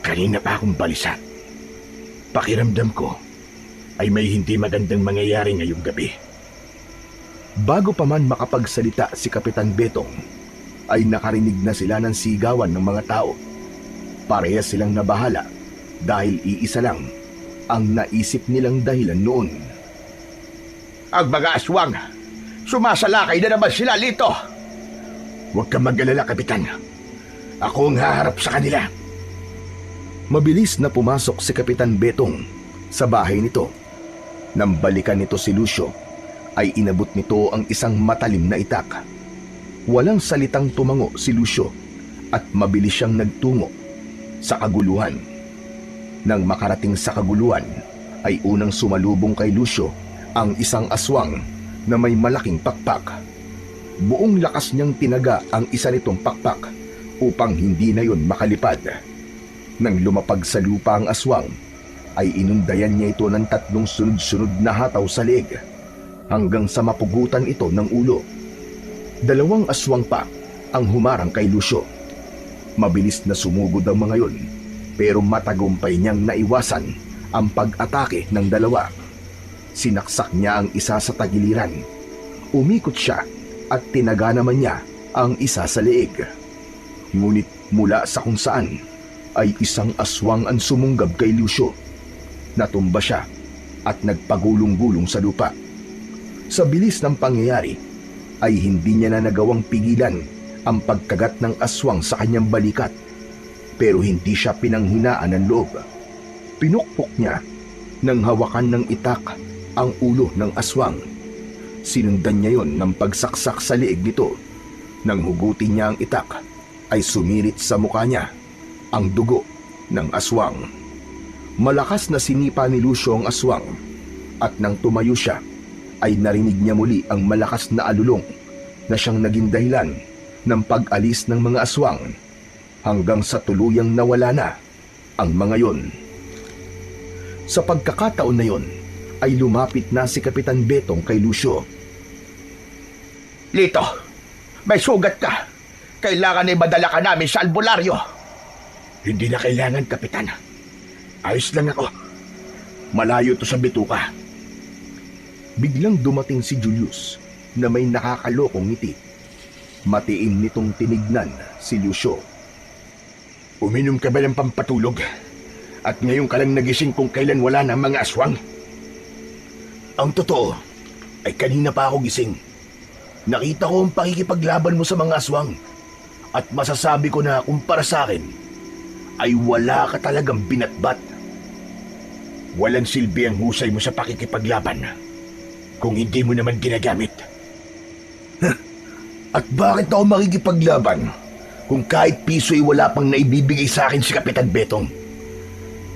Kanina pa akong balisa. Pakiramdam ko ay may hindi magandang mangyayari ngayong gabi.
Bago pa man makapagsalita si Kapitan Betong, ay nakarinig na sila ng sigawan ng mga tao. Parehas silang nabahala dahil iisa lang ang naisip nilang dahilan noon.
Ang mga aswang, sumasalakay na naman sila, Lito.
Huwag kang mag-alala, Kapitan. Ako ang haharap sa kanila.
Mabilis na pumasok si Kapitan Betong sa bahay nito. Nang balikan nito si Lucio, ay inabot nito ang isang matalim na itak. Walang salitang tumango si Lucio at mabilis siyang nagtungo sa kaguluhan. Nang makarating sa kaguluhan, ay unang sumalubong kay Lucio ang isang aswang na may malaking pakpak. Buong lakas niyang tinaga ang isa nitong pakpak upang hindi na yon makalipad. Nang lumapag sa lupa ang aswang, ay inundayan niya ito ng 3 sunod-sunod na hataw sa leeg hanggang sa mapugutan ito ng ulo. 2 aswang pa ang humarang kay Lucio. Mabilis na sumugod ang mga yon, pero matagumpay niyang naiwasan ang pag-atake ng 2. Sinaksak niya ang isa sa tagiliran. Umikot siya at tinaga naman niya ang isa sa leeg. Ngunit mula sa kung saan ay isang aswang ang sumunggab kay Lucio. Natumba siya at nagpagulong-gulong sa lupa. Sa bilis ng pangyayari ay hindi niya na nagawang pigilan ang pagkagat ng aswang sa kanyang balikat, pero hindi siya pinanghinaan ng loob. Pinukpok niya nang hawakan ng itak ang ulo ng aswang. Sinundan niya yon ng pagsaksak sa leeg nito. Nang hugutin niya ang itak, ay sumirit sa mukha niya ang dugo ng aswang. Malakas na sinipa ni Lucio ang aswang, at nang tumayo siya, ay narinig niya muli ang malakas na alulong na siyang naging dahilan ng pag-alis ng mga aswang hanggang sa tuluyang nawala na ang mga yon. Sa pagkakataon na yon, ay lumapit na si Kapitan Betong kay Lucio.
Lito, may sugat ka. Kailangan ay madala ka namin sa albularyo.
Hindi na kailangan, Kapitan. Ayos lang ako. Malayo to sa bituka.
Biglang dumating si Julius na may nakakalokong ngiti. Matiim nitong tinignan si Lucio.
Uminom ka ba ng pampatulog? At ngayon ka lang nagising kung kailan wala na mga aswang? Ang totoo ay kanina pa ako gising. Nakita ko ang pakikipaglaban mo sa mga aswang. At masasabi ko na kumpara sa akin, ay wala ka talagang binatbat. Walang silbi ang husay mo sa pakikipaglaban kung hindi mo naman ginagamit. At bakit ako makikipaglaban kung kahit piso ay wala pang naibibigay sa akin si Kapitan Betong?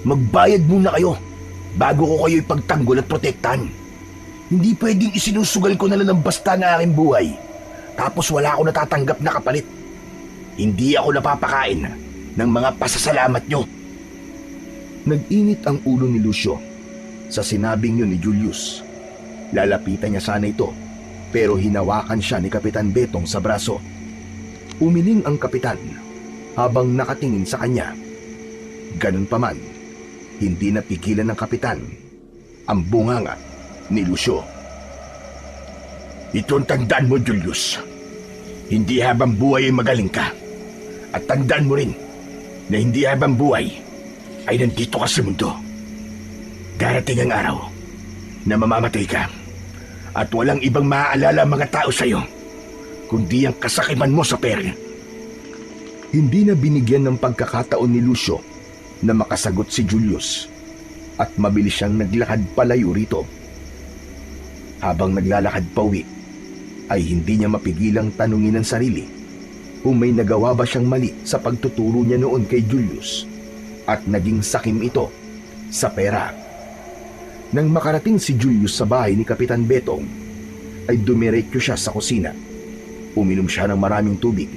Magbayad muna kayo bago ko kayo ipagtanggol at protektahan. Hindi pwedeng isinusugal ko na lang ng basta na aking buhay tapos wala ako natatanggap na kapalit. Hindi ako napapakain ng mga pasasalamat nyo.
Nag-init ang ulo ni Lucio sa sinabing yun ni Julius. Lalapitan niya sana ito, pero hinawakan siya ni Kapitan Betong sa braso. Umiling ang kapitan habang nakatingin sa kanya. Ganun pa man, hindi napigilan ng kapitan ang bunganga ni Lucio.
Ito ang tandaan mo, Julius. Hindi habang buhay ay magaling ka. At tandaan mo rin na hindi habang buhay ay nandito ka sa mundo. Darating ang araw na mamamatay ka at walang ibang maaalala ang mga tao sa'yo kundi ang kasakiman mo sa pera.
Hindi na binigyan ng pagkakataon ni Lucio na makasagot si Julius at mabilis siyang naglakad palayo rito. Habang naglalakad pauwi, ay hindi niya mapigilang tanungin ang sarili kung may nagawa ba siyang mali sa pagtuturo niya noon kay Julius at naging sakim ito sa pera. Nang makarating si Julius sa bahay ni Kapitan Betong, ay dumiretso siya sa kusina. Uminom siya ng maraming tubig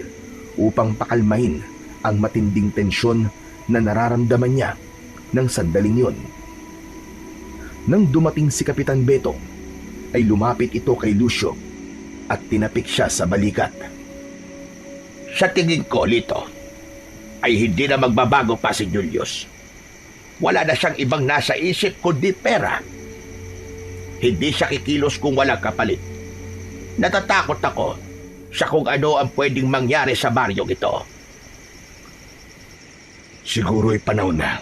upang pakalmahin ang matinding tensyon na nararamdaman niya ng sandaling yon. Nang dumating si Kapitan Betong, ay lumapit ito kay Lucio at tinapik siya sa balikat.
Sa tingin ko, Lito, ay hindi na magbabago pa si Julius. Wala na siyang ibang nasa isip kundi pera. Hindi siya kikilos kung walang kapalit. Natatakot ako sa kung ano ang pwedeng mangyari sa baryong ito. Siguro ay panahon na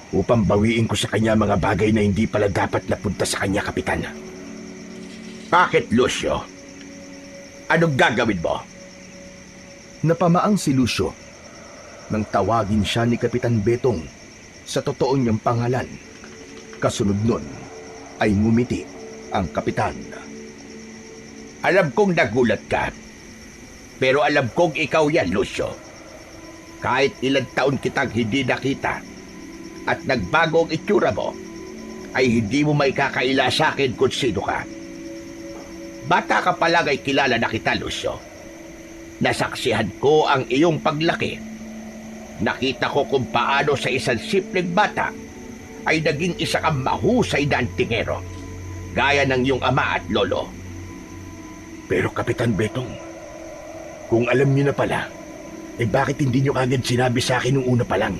upang bawiin ko sa kanya mga bagay na hindi pala dapat napunta sa kanya, Kapitan. Bakit, Lucio? Anong gagawin mo?
Napamaang si Lucio nang tawagin siya ni Kapitan Betong sa totoo niyang pangalan. Kasunod nun ay ngumiti ang kapitan.
Alam kong nagulat ka, pero alam kong ikaw yan, Lucio. Kahit ilang taon kitang hindi nakita at nagbago ang itsura mo, ay hindi mo maikakaila sa akin kung sino ka. Bata ka pa lang ay kilala na kita, Lucio. Nasaksihan ko ang iyong paglaki. Nakita ko kung paano sa isang simpleng bata ay naging isa kang mahusay na antingero, gaya ng iyong ama at lolo. Pero Kapitan Betong, kung alam niyo na pala, bakit hindi niyo kagad sinabi sa akin nung una pa lang?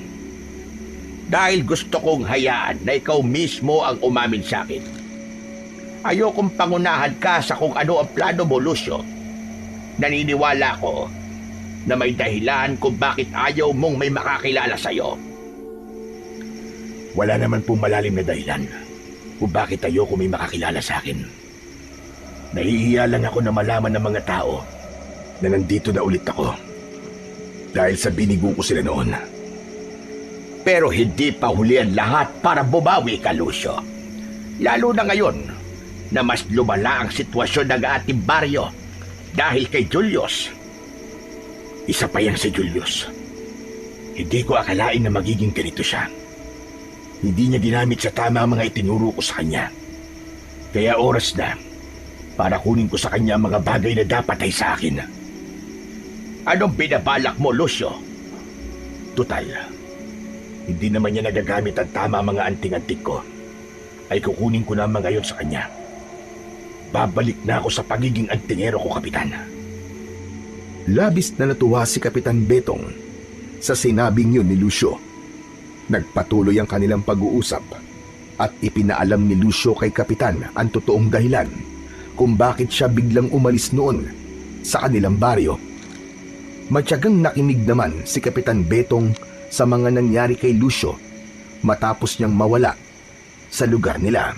Dahil gusto kong hayaan na ikaw mismo ang umamin sa akin. Ayokong pangunahan ka sa kung ano ang plano mo, Lucio. Naniniwala ko na may dahilan kung bakit ayaw mong may makakilala sa'yo. Wala naman pong malalim na dahilan kung bakit ayoko may makakilala sa akin. Nahihiya lang ako na malaman ng mga tao na nandito na ulit ako dahil sa binigo ko sila noon. Pero hindi pa huli ang lahat para bumawi ka, Lucio. Lalo na ngayon na mas lumala ang sitwasyon ng ating baryo dahil kay Julius. Isa pa yan si Julius. Hindi ko akalain na magiging ganito siya. Hindi niya ginamit sa tama ang mga itinuro ko sa kanya. Kaya oras na para kunin ko sa kanya ang mga bagay na dapat ay sa akin. Anong binabalak mo, Lucio? Tutal, hindi naman niya nagagamit ang tama mga anting-anting ko. Ay kukunin ko na mga yon sa kanya. Babalik na ako sa pagiging antingero ko, Kapitan.
Labis na natuwa si Kapitan Betong sa sinabing yun ni Lucio. Nagpatuloy ang kanilang pag-uusap at ipinaalam ni Lucio kay Kapitan ang totoong dahilan kung bakit siya biglang umalis noon sa kanilang baryo. Matyagang nakinig naman si Kapitan Betong sa mga nangyari kay Lucio matapos niyang mawala sa lugar nila.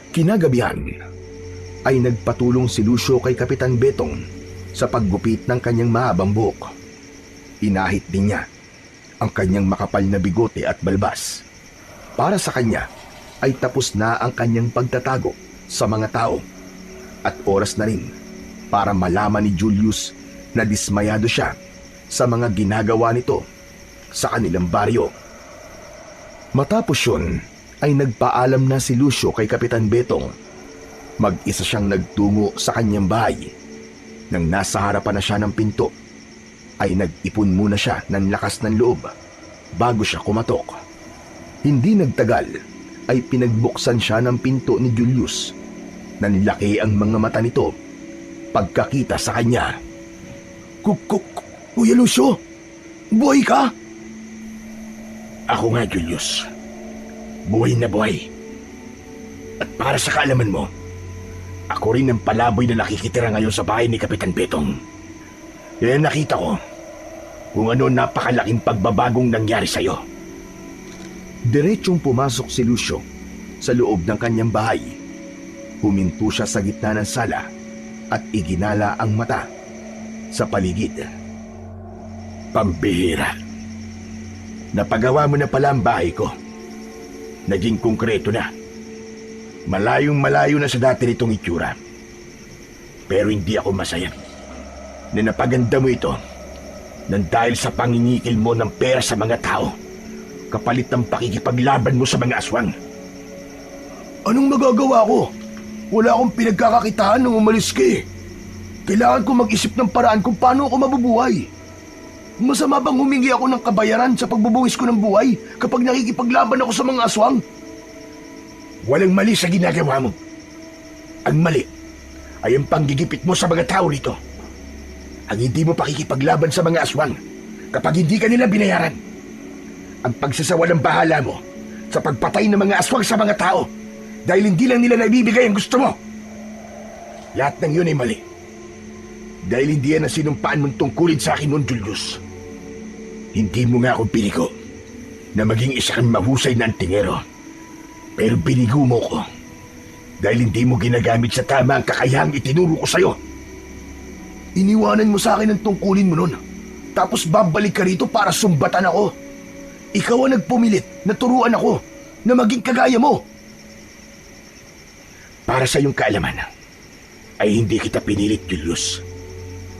Kinagabihan ay nagpatulong si Lucio kay Kapitan Betong sa paggupit ng kanyang mahabang buhok. Inahit din niya ang kanyang makapal na bigote at balbas. Para sa kanya ay tapos na ang kanyang pagtatago sa mga tao at oras na rin para malaman ni Julius na dismayado siya sa mga ginagawa nito sa kanilang baryo. Matapos yun, ay nagpaalam na si Lucio kay Kapitan Betong. Mag-isa siyang nagtungo sa kanyang bahay. Nang nasa harapan na siya ng pinto, ay nag-ipon muna siya ng lakas ng loob bago siya kumatok. Hindi nagtagal ay pinagbuksan siya ng pinto ni Julius Nanlaki ang mga mata nito pagkakita sa kanya. Kuya Lucio, buhay ka?
Ako nga, Julius. Buhay na buhay. At para sa kaalaman mo, ako rin ang palaboy na nakikitira ngayon sa bahay ni Kapitan Betong. Kaya nakita ko kung ano napakalaking pagbabagong nangyari sa'yo.
Diretsong pumasok si Lucio sa loob ng kanyang bahay. Huminto siya sa gitna ng sala at iginala ang mata sa paligid.
Pambihira. Napagawa mo na pala ang bahay ko. Naging konkreto na. Malayong malayo na sa dati nitong itsura. Pero hindi ako masaya na napaganda mo ito nang dahil sa pangingikil mo ng pera sa mga tao kapalit ng pakikipaglaban mo sa mga aswang.
Anong magagawa ko? Wala akong pinagkakakitaan nung umalis ka eh. Kailangan ko mag-isip ng paraan kung paano ako mabubuhay. Masama bang humingi ako ng kabayaran sa pagbubuwis ko ng buhay kapag nakikipaglaban ako sa mga aswang?
Walang mali sa ginagawa mo. Ang mali ay ang panggigipit mo sa mga tao rito. Ang hindi mo pakikipaglaban sa mga aswang kapag hindi ka nila binayaran. Ang pagsasawalang bahala mo sa pagpatay ng mga aswang sa mga tao dahil hindi lang nila naibibigay ang gusto mo. Lahat ng yun ay mali. Dahil hindi yan ang sinumpaan mong tungkulin sa akin noon, Julius. Hindi mo nga ako binigo na maging isa kang mahusay na antingero. Pero binigo mo ko dahil hindi mo ginagamit sa tama ang kakayahang itinuro ko sa'yo.
Iniwanan mo sa akin ang tungkulin mo nun. Tapos babalik ka rito para sumbatan ako. Ikaw ang nagpumilit na turuan ako na maging kagaya mo.
Para sa iyong kaalaman, ay hindi kita pinilit, Julius.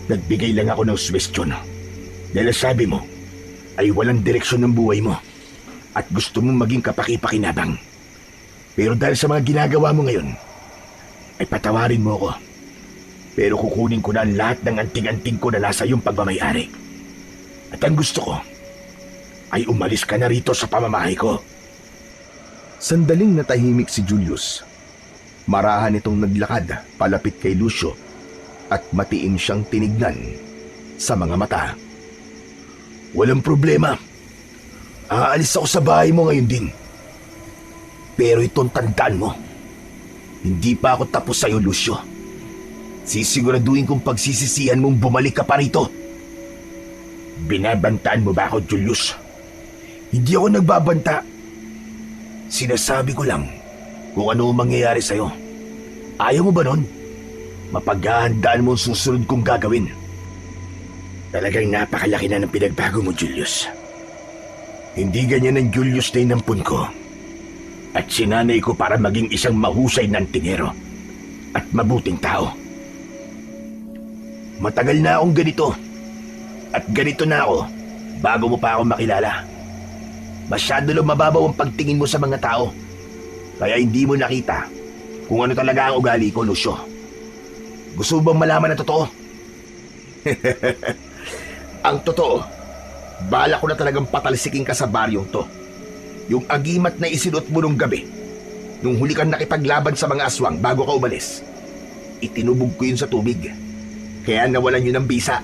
Nagbigay lang ako ng suwestyon. Dahil sabi mo, ay walang direksyon ng buhay mo at gusto mong maging kapaki-pakinabang. Pero dahil sa mga ginagawa mo ngayon, ay patawarin mo ako. Pero kukunin ko na ang lahat ng anting-anting ko na nasa iyong pagmamayari. At ang gusto ko, ay umalis ka na rito sa pamamahay ko.
Sandaling natahimik si Julius. Marahan itong naglakad palapit kay Lucio at matiin siyang tinignan sa mga mata.
Walang problema. Aalis ako sa bahay mo ngayon din. Pero itong tandaan mo, hindi pa ako tapos sa'yo, Lucio. Sisiguraduhin kong pagsisisihan mong bumalik ka pa rito. Binabantaan mo ba ako, Julius? Hindi ako nagbabanta. Sinasabi ko lang kung ano ang mangyayari sa'yo. Ayaw mo ba nun? Mapaghahandaan mo ang susunod kong gagawin. Talagang napakalaki na ng pinagbago mo, Julius. Hindi ganyan ang Julius na inampun ko. At sinanay ko para maging isang mahusay na antingero at mabuting tao. Matagal na akong ganito. At ganito na ako bago mo pa ako makilala. Masyado lang mababaw ang pagtingin mo sa mga tao. Kaya hindi mo nakita kung ano talaga ang ugali ko, Lucio. Gusto mo bang malaman ang totoo? Ang totoo, bala ko na talagang patalsikin ka sa baryong to. Yung agimat na isinot mo nung gabi, nung huli kang nakipaglaban sa mga aswang bago ka umalis, itinubog ko yun sa tubig. Kaya nawalan yun ng bisa.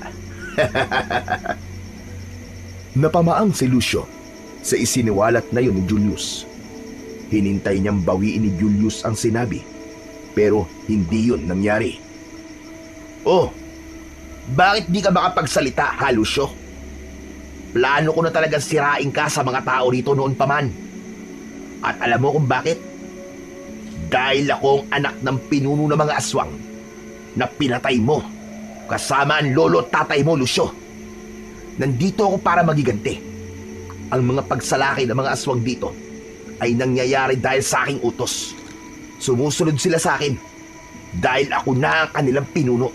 Napamaang si Lucio sa isiniwalat na yun ni Julius. Hinintay niyang bawiin ni Julius ang sinabi, pero hindi yun nangyari.
Oh, bakit di ka makapagsalita, ha, Lucio? Plano ko na talagang sirain ka sa mga tao rito noon pa man. At alam mo kung bakit? Dahil ako ang anak ng pinuno ng mga aswang na pinatay mo kasama ang lolo at tatay mo, Lucio. Nandito ako para magiganti. Ang mga pagsalaki ng mga aswang dito ay nangyayari dahil sa aking utos. Sumusunod sila sa akin dahil ako na ang kanilang pinuno.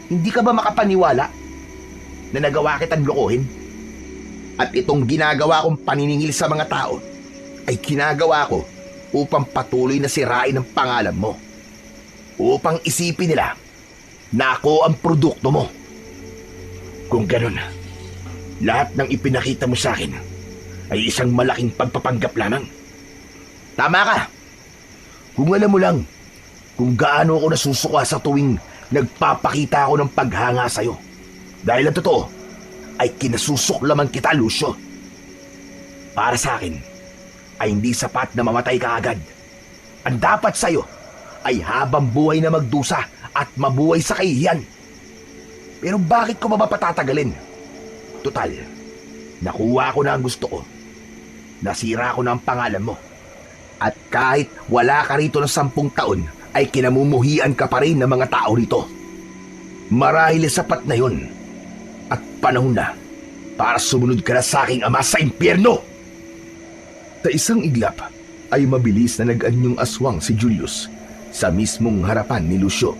Hindi ka ba makapaniwala na nagawa kitang lokohin? At itong ginagawa kong paniningil sa mga tao ay ginagawa ko upang patuloy na sirain ang pangalan mo. Upang isipin nila na ako ang produkto mo. Kung ganun, lahat ng ipinakita mo sa akin ay isang malaking pagpapanggap lamang. Tama ka. Kung alam mo lang kung gaano ako nasusuka sa tuwing nagpapakita ako ng paghanga sa'yo. Dahil ang totoo ay kinasusuklaman kita, Lucio. Para sa akin ay hindi sapat na mamatay ka agad. Ang dapat sa'yo ay habang buhay na magdusa at mabuhay sa kahihiyan. Pero bakit ko ba mapatatagalin? Total, nakuha ko na ang gusto ko. Nasira ko na ang pangalan mo. At kahit wala ka rito ng 10 taon, ay kinamumuhian ka pa rin ng mga tao rito. Marahil sapat na yun. At panahon na para sumunod ka na sa aking ama sa impyerno.
Sa isang iglap ay mabilis na nag-anyong aswang si Julius sa mismong harapan ni Lucio.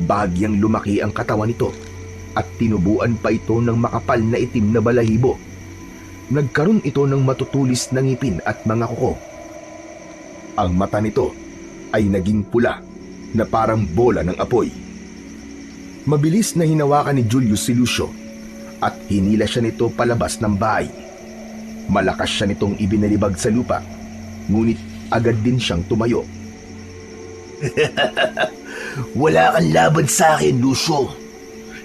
Bahagyang lumaki ang katawan nito at tinubuan pa ito ng makapal na itim na balahibo. Nagkaroon ito ng matutulis na ngipin at mga kuko. Ang mata nito ay naging pula na parang bola ng apoy. Mabilis na hinawakan ni Julius si Lucio at hinila siya nito palabas ng bahay. Malakas siya nitong ibinalibag sa lupa, ngunit agad din siyang tumayo.
Wala kang laban sa akin, Lucio.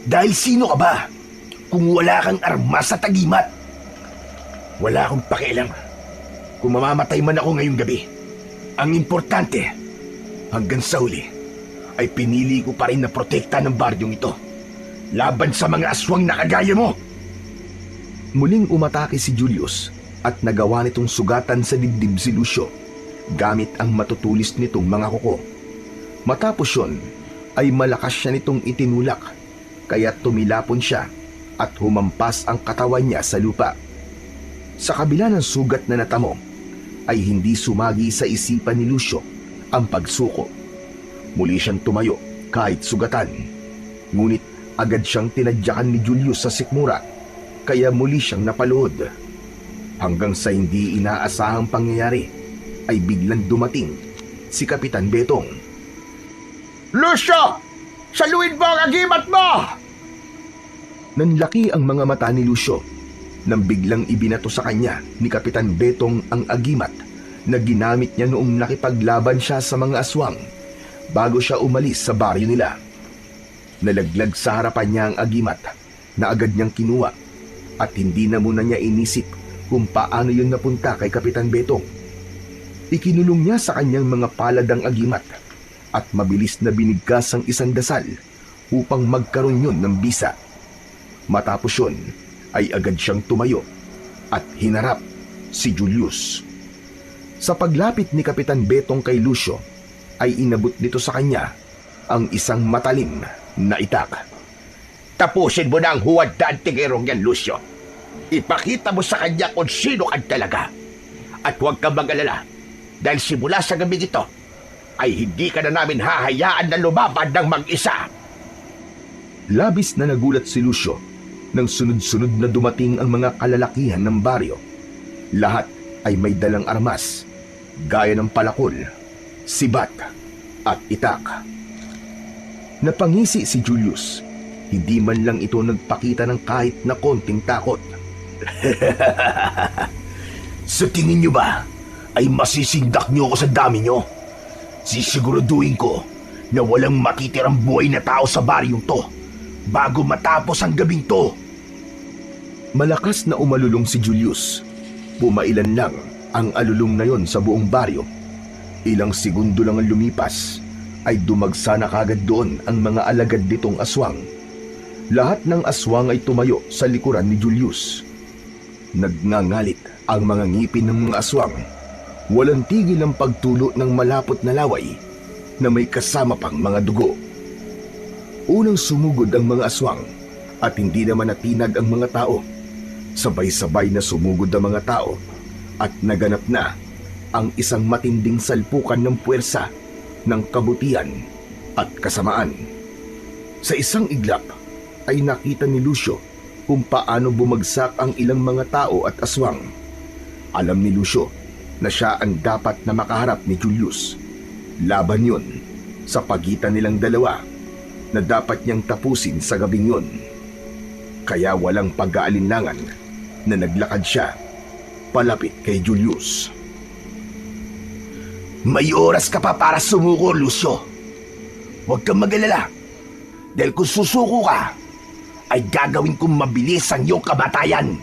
Dahil sino ka ba kung wala kang armas sa tagimat? Wala akong pakialam kung mamamatay man ako ngayong gabi. Ang importante, hanggang sa huli, ay pinili ko pa rin na protekta ng baryong ito laban sa mga aswang na kagaya mo.
Muling umatake si Julius at nagawa nitong sugatan sa dibdib si Lucio gamit ang matutulis nitong mga kuko. Matapos yun, ay malakas siya nitong itinulak, kaya tumilapon siya at humampas ang katawan niya sa lupa. Sa kabila ng sugat na natamo, ay hindi sumagi sa isipan ni Lucio ang pagsuko. Muli siyang tumayo kahit sugatan, ngunit agad siyang tinadyakan ni Julius sa sikmura, kaya muli siyang napaluhod. Hanggang sa hindi inaasahang pangyayari, ay biglang dumating si Kapitan Betong.
Lucio! Saluin mo ang agimat mo!
Nanlaki ang mga mata ni Lucio nang biglang ibinato sa kanya ni Kapitan Betong ang agimat na ginamit niya noong nakipaglaban siya sa mga aswang bago siya umalis sa baryo nila. Nalaglag sa harapan niya ang agimat na agad niyang kinuha at hindi na muna niya inisip kung paano yun napunta kay Kapitan Betong. Ikinulong niya sa kanyang mga palad ang agimat at mabilis na binigkas ang isang dasal upang magkaroon yun ng bisa. Matapos yun, ay agad siyang tumayo at hinarap si Julius. Sa paglapit ni Kapitan Betong kay Lucio, ay inabot nito sa kanya ang isang matalim na itak.
Tapusin mo na ang huwad na antingerong yan, Lucio. Ipakita mo sa kanya kung sino ka talaga. At huwag kang mag-alala, dahil simula sa gabi ito, ay hindi ka na namin hahayaan na lumaban ng mag-isa.
Labis na nagulat si Lucio nang sunod-sunod na dumating ang mga kalalakihan ng baryo. Lahat ay may dalang armas, gaya ng palakol, sibat at itak. Napangisi si Julius. Hindi man lang ito nagpakita ng kahit na konting takot.
Sa tingin niyo ba ay masisindak niyo ako sa dami niyo? Sisiguraduhin ko na walang matitirang buhay na tao sa baryong to bago matapos ang gabing to.
Malakas na umalulong si Julius. Pumailan lang ang alulong na yon sa buong baryo. Ilang segundo lang ang lumipas, ay dumagsa na kagad doon ang mga alagad nitong aswang. Lahat ng aswang ay tumayo sa likuran ni Julius. Nagngangalit ang mga ngipin ng mga aswang. Walang tigil ang pagtulo ng malapot na laway na may kasama pang mga dugo. Unang sumugod ang mga aswang at hindi naman natinag ang mga tao. Sabay-sabay na sumugod ang mga tao at naganap na ang isang matinding salpukan ng puwersa, ng kabutihan at kasamaan. Sa isang iglap ay nakita ni Lucio kung paano bumagsak ang ilang mga tao at aswang. Alam ni Lucio na siya ang dapat na makaharap ni Julius. Laban yun sa pagitan nilang dalawa na dapat niyang tapusin sa gabing yun. Kaya walang pag-aalinlangan na naglakad siya palapit kay Julius.
May oras ka pa para sumuko, Lucio. Huwag kang mag-alala. Dahil kung susuko ka, ay gagawin kong mabilis ang iyong kamatayan.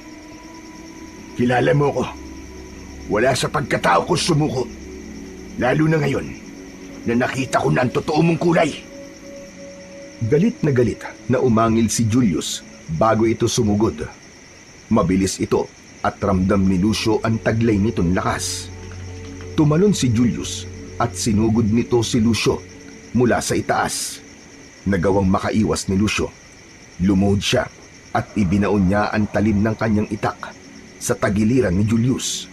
Kilala mo ko. Wala sa pagkatao ko sumuko. Lalo na ngayon na nakita ko na ang totoo mong kulay.
Galit na umangil si Julius bago ito sumugod. Mabilis ito at ramdam ni Lucio ang taglay nitong lakas. Tumalon si Julius at sinugod nito si Lucio mula sa itaas. Nagawang makaiwas ni Lucio. Lumuhod siya at ibinaon niya ang talim ng kanyang itak sa tagiliran ni Julius.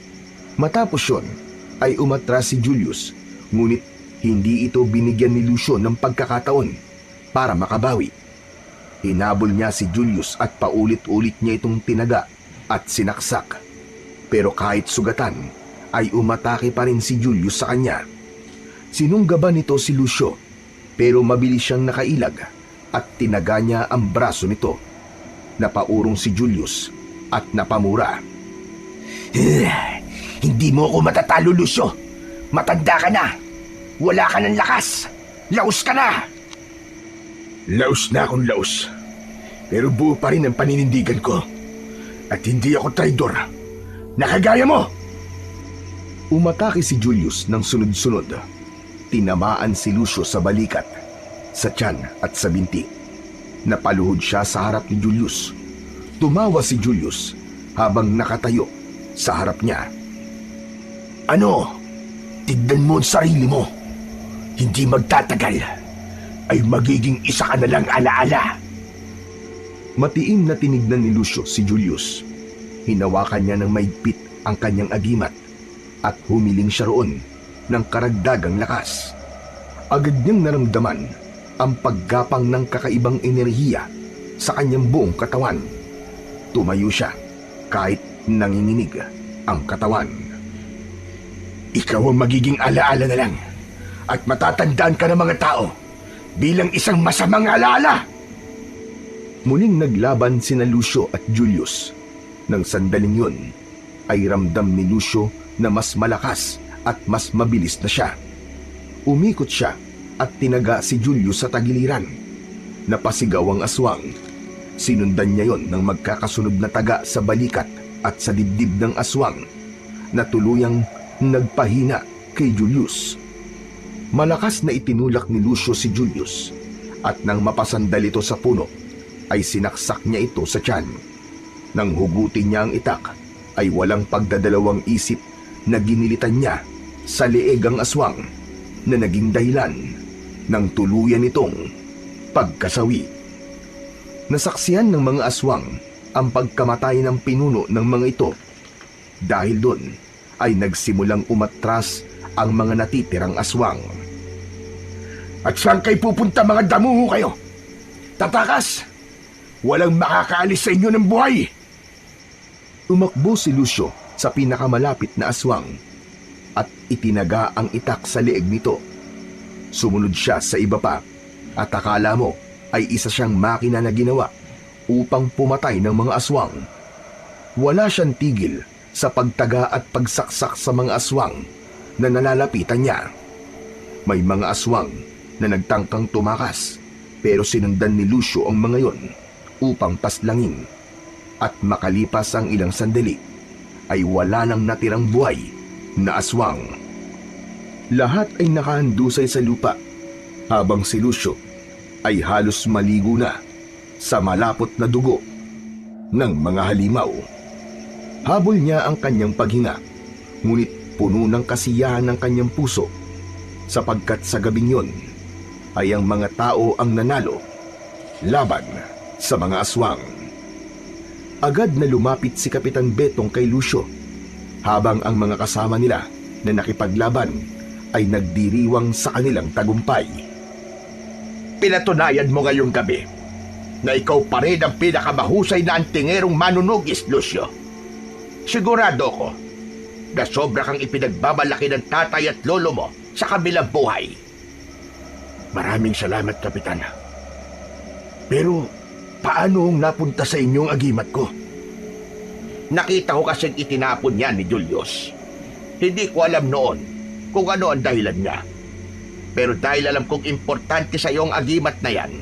Matapos yun ay umatras si Julius, ngunit hindi ito binigyan ni Lucio ng pagkakataon para makabawi. Hinabol niya si Julius at paulit-ulit niya itong tinaga at sinaksak. Pero kahit sugatan, ay umatake pa rin si Julius sa kanya. Sinunggaban nito si Lucio, pero mabilis siyang nakailag at tinaga niya ang braso nito. Napaurong si Julius at napamura.
Hindi mo ako matatalo, Lucio. Matanda ka na. Wala ka ng lakas. Laos ka na. Laos na akong laos. Pero buo pa rin ang paninindigan ko. At hindi ako traidor. Nakagaya mo.
Umatake si Julius ng sunod-sunod. Tinamaan si Lucio sa balikat, sa tiyan at sa binti. Napaluhod siya sa harap ni Julius. Tumawa si Julius habang nakatayo sa harap niya.
Ano? Tignan mo ang sarili mo. Hindi magtatagal ay magiging isa ka na lang alaala.
Matiim na tinignan ni Lucio si Julius. Hinawakan niya ng maigpit ang kanyang agimat at humiling siya roon ng karagdagang lakas. Agad niyang naramdaman ang paggapang ng kakaibang enerhiya sa kanyang buong katawan. Tumayo siya kahit nanginginig ang katawan.
Ikaw ang magiging alaala na lang at matatandaan ka ng mga tao bilang isang masamang alaala.
Muling naglaban sina Lucio at Julius. Nang sandaling yun, ay ramdam ni Lucio na mas malakas at mas mabilis na siya. Umikot siya at tinaga si Julius sa tagiliran. Napasigaw ang aswang. Sinundan niya yon ng magkakasunod na taga sa balikat at sa dibdib ng aswang na tuluyang nagpahina kay Julius. Malakas na itinulak ni Lucio si Julius at nang mapasandal ito sa puno, ay sinaksak niya ito sa tiyan. Nang hugutin niya ang itak, ay walang pagdadalawang isip na ginilitan niya sa leeg ang aswang na naging dahilan ng tuluyan nitong pagkasawi. Nasaksihan ng mga aswang ang pagkamatay ng pinuno ng mga ito. Dahil doon ay nagsimulang umatras ang mga natitirang aswang.
At saan kayo pupunta, mga damuho kayo? Tatakas! Walang makakaalis sa inyo ng buhay!
Tumakbo si Lucio sa pinakamalapit na aswang at itinaga ang itak sa leeg nito. Sumunod siya sa iba pa at akala mo ay isa siyang makina na ginawa upang pumatay ng mga aswang. Wala siyang tigil sa pagtaga at pagsaksak sa mga aswang na nalalapitan niya. May mga aswang na nagtangkang tumakas, pero sinundan ni Lucio ang mga yon upang paslangin. At makalipas ang ilang sandali, ay wala nang natirang buhay na aswang. Lahat ay nakahandusay sa lupa, habang si Lucio ay halos maligo na sa malapot na dugo ng mga halimaw. Habol niya ang kanyang paghinga, ngunit puno ng kasiyahan ng kanyang puso, sapagkat sa gabing yon ay ang mga tao ang nanalo laban sa mga aswang. Agad na lumapit si Kapitan Betong kay Lucio, habang ang mga kasama nila na nakipaglaban ay nagdiriwang sa kanilang tagumpay.
Pinatunayan mo ngayong gabi na ikaw pa rin ang pinakamahusay na antingerong manunugis, Lucio. Sigurado ko na sobra kang ipinagbabalaki ng tatay at lolo mo sa kabilang buhay. Maraming salamat, Kapitan. Pero paano napunta sa inyong agimat ko? Nakita ko kasing itinapon niya ni Julius. Hindi ko alam noon kung ano ang dahilan niya. Pero dahil alam kong importante sa iyo ang agimat na yan,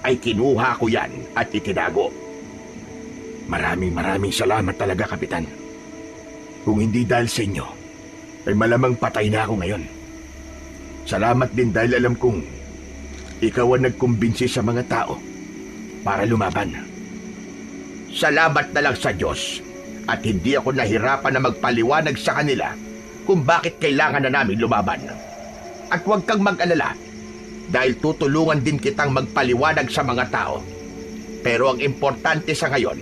ay kinuha ko yan at itinago. Maraming salamat talaga, Kapitan. Kung hindi dahil sa inyo, ay malamang patay na ako ngayon. Salamat din dahil alam kong ikaw ang nagkumbinsi sa mga tao para lumaban. Salamat na lang sa Diyos at hindi ako nahirapan na magpaliwanag sa kanila kung bakit kailangan na namin lumaban. At huwag kang mag-alala dahil tutulungan din kitang magpaliwanag sa mga tao. Pero ang importante sa ngayon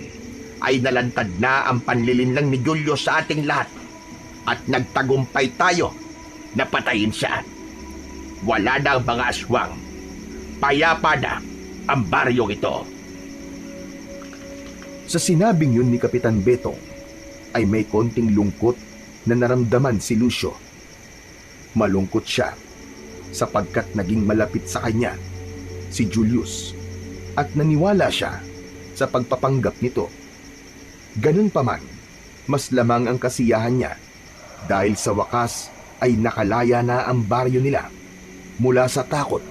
ay nalantad na ang panlilinlang ni Julius sa ating lahat at nagtagumpay tayo na patayin siya. Wala na ang mga aswang. Payapa na ang baryong ito.
Sa sinabing yun ni Kapitan Betong ay may konting lungkot na naramdaman si Lucio. Malungkot siya sapagkat naging malapit sa kanya si Julius at naniwala siya sa pagpapanggap nito. Ganun pa man, mas lamang ang kasiyahan niya dahil sa wakas ay nakalaya na ang baryo nila mula sa takot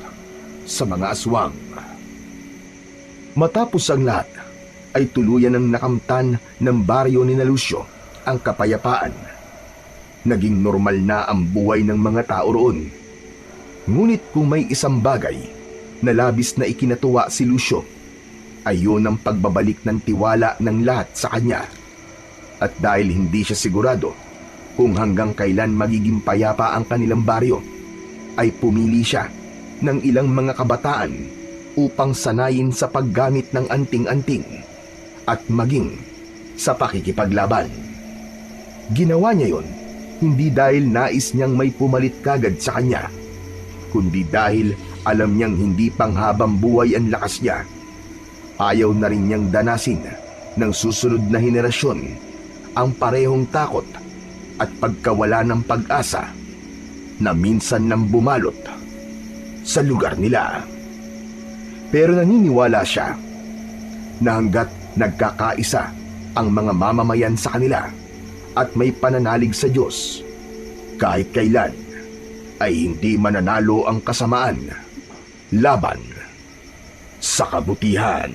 sa mga aswang. Matapos ang lahat, ay tuluyan ng nakamtan ng baryo ni Lucio ang kapayapaan. Naging normal na ang buhay ng mga tao roon. Ngunit kung may isang bagay na labis na ikinatuwa si Lucio, ay yun ang pagbabalik ng tiwala ng lahat sa kanya. At dahil hindi siya sigurado kung hanggang kailan magiging payapa ang kanilang baryo, ay pumili siya ng ilang mga kabataan upang sanayin sa paggamit ng anting-anting at maging sa pakikipaglaban. Ginawa niya yon hindi dahil nais niyang may pumalit kagad sa kanya, kundi dahil alam niyang hindi panghabang buhay ang lakas niya. Ayaw na rin niyang danasin ng susunod na henerasyon ang parehong takot at pagkawala ng pag-asa na minsan nang bumalot sa lugar nila. Pero naniniwala siya na hanggat nagkakaisa ang mga mamamayan sa kanila at may pananalig sa Diyos, kahit kailan ay hindi mananalo ang kasamaan laban sa kabutihan.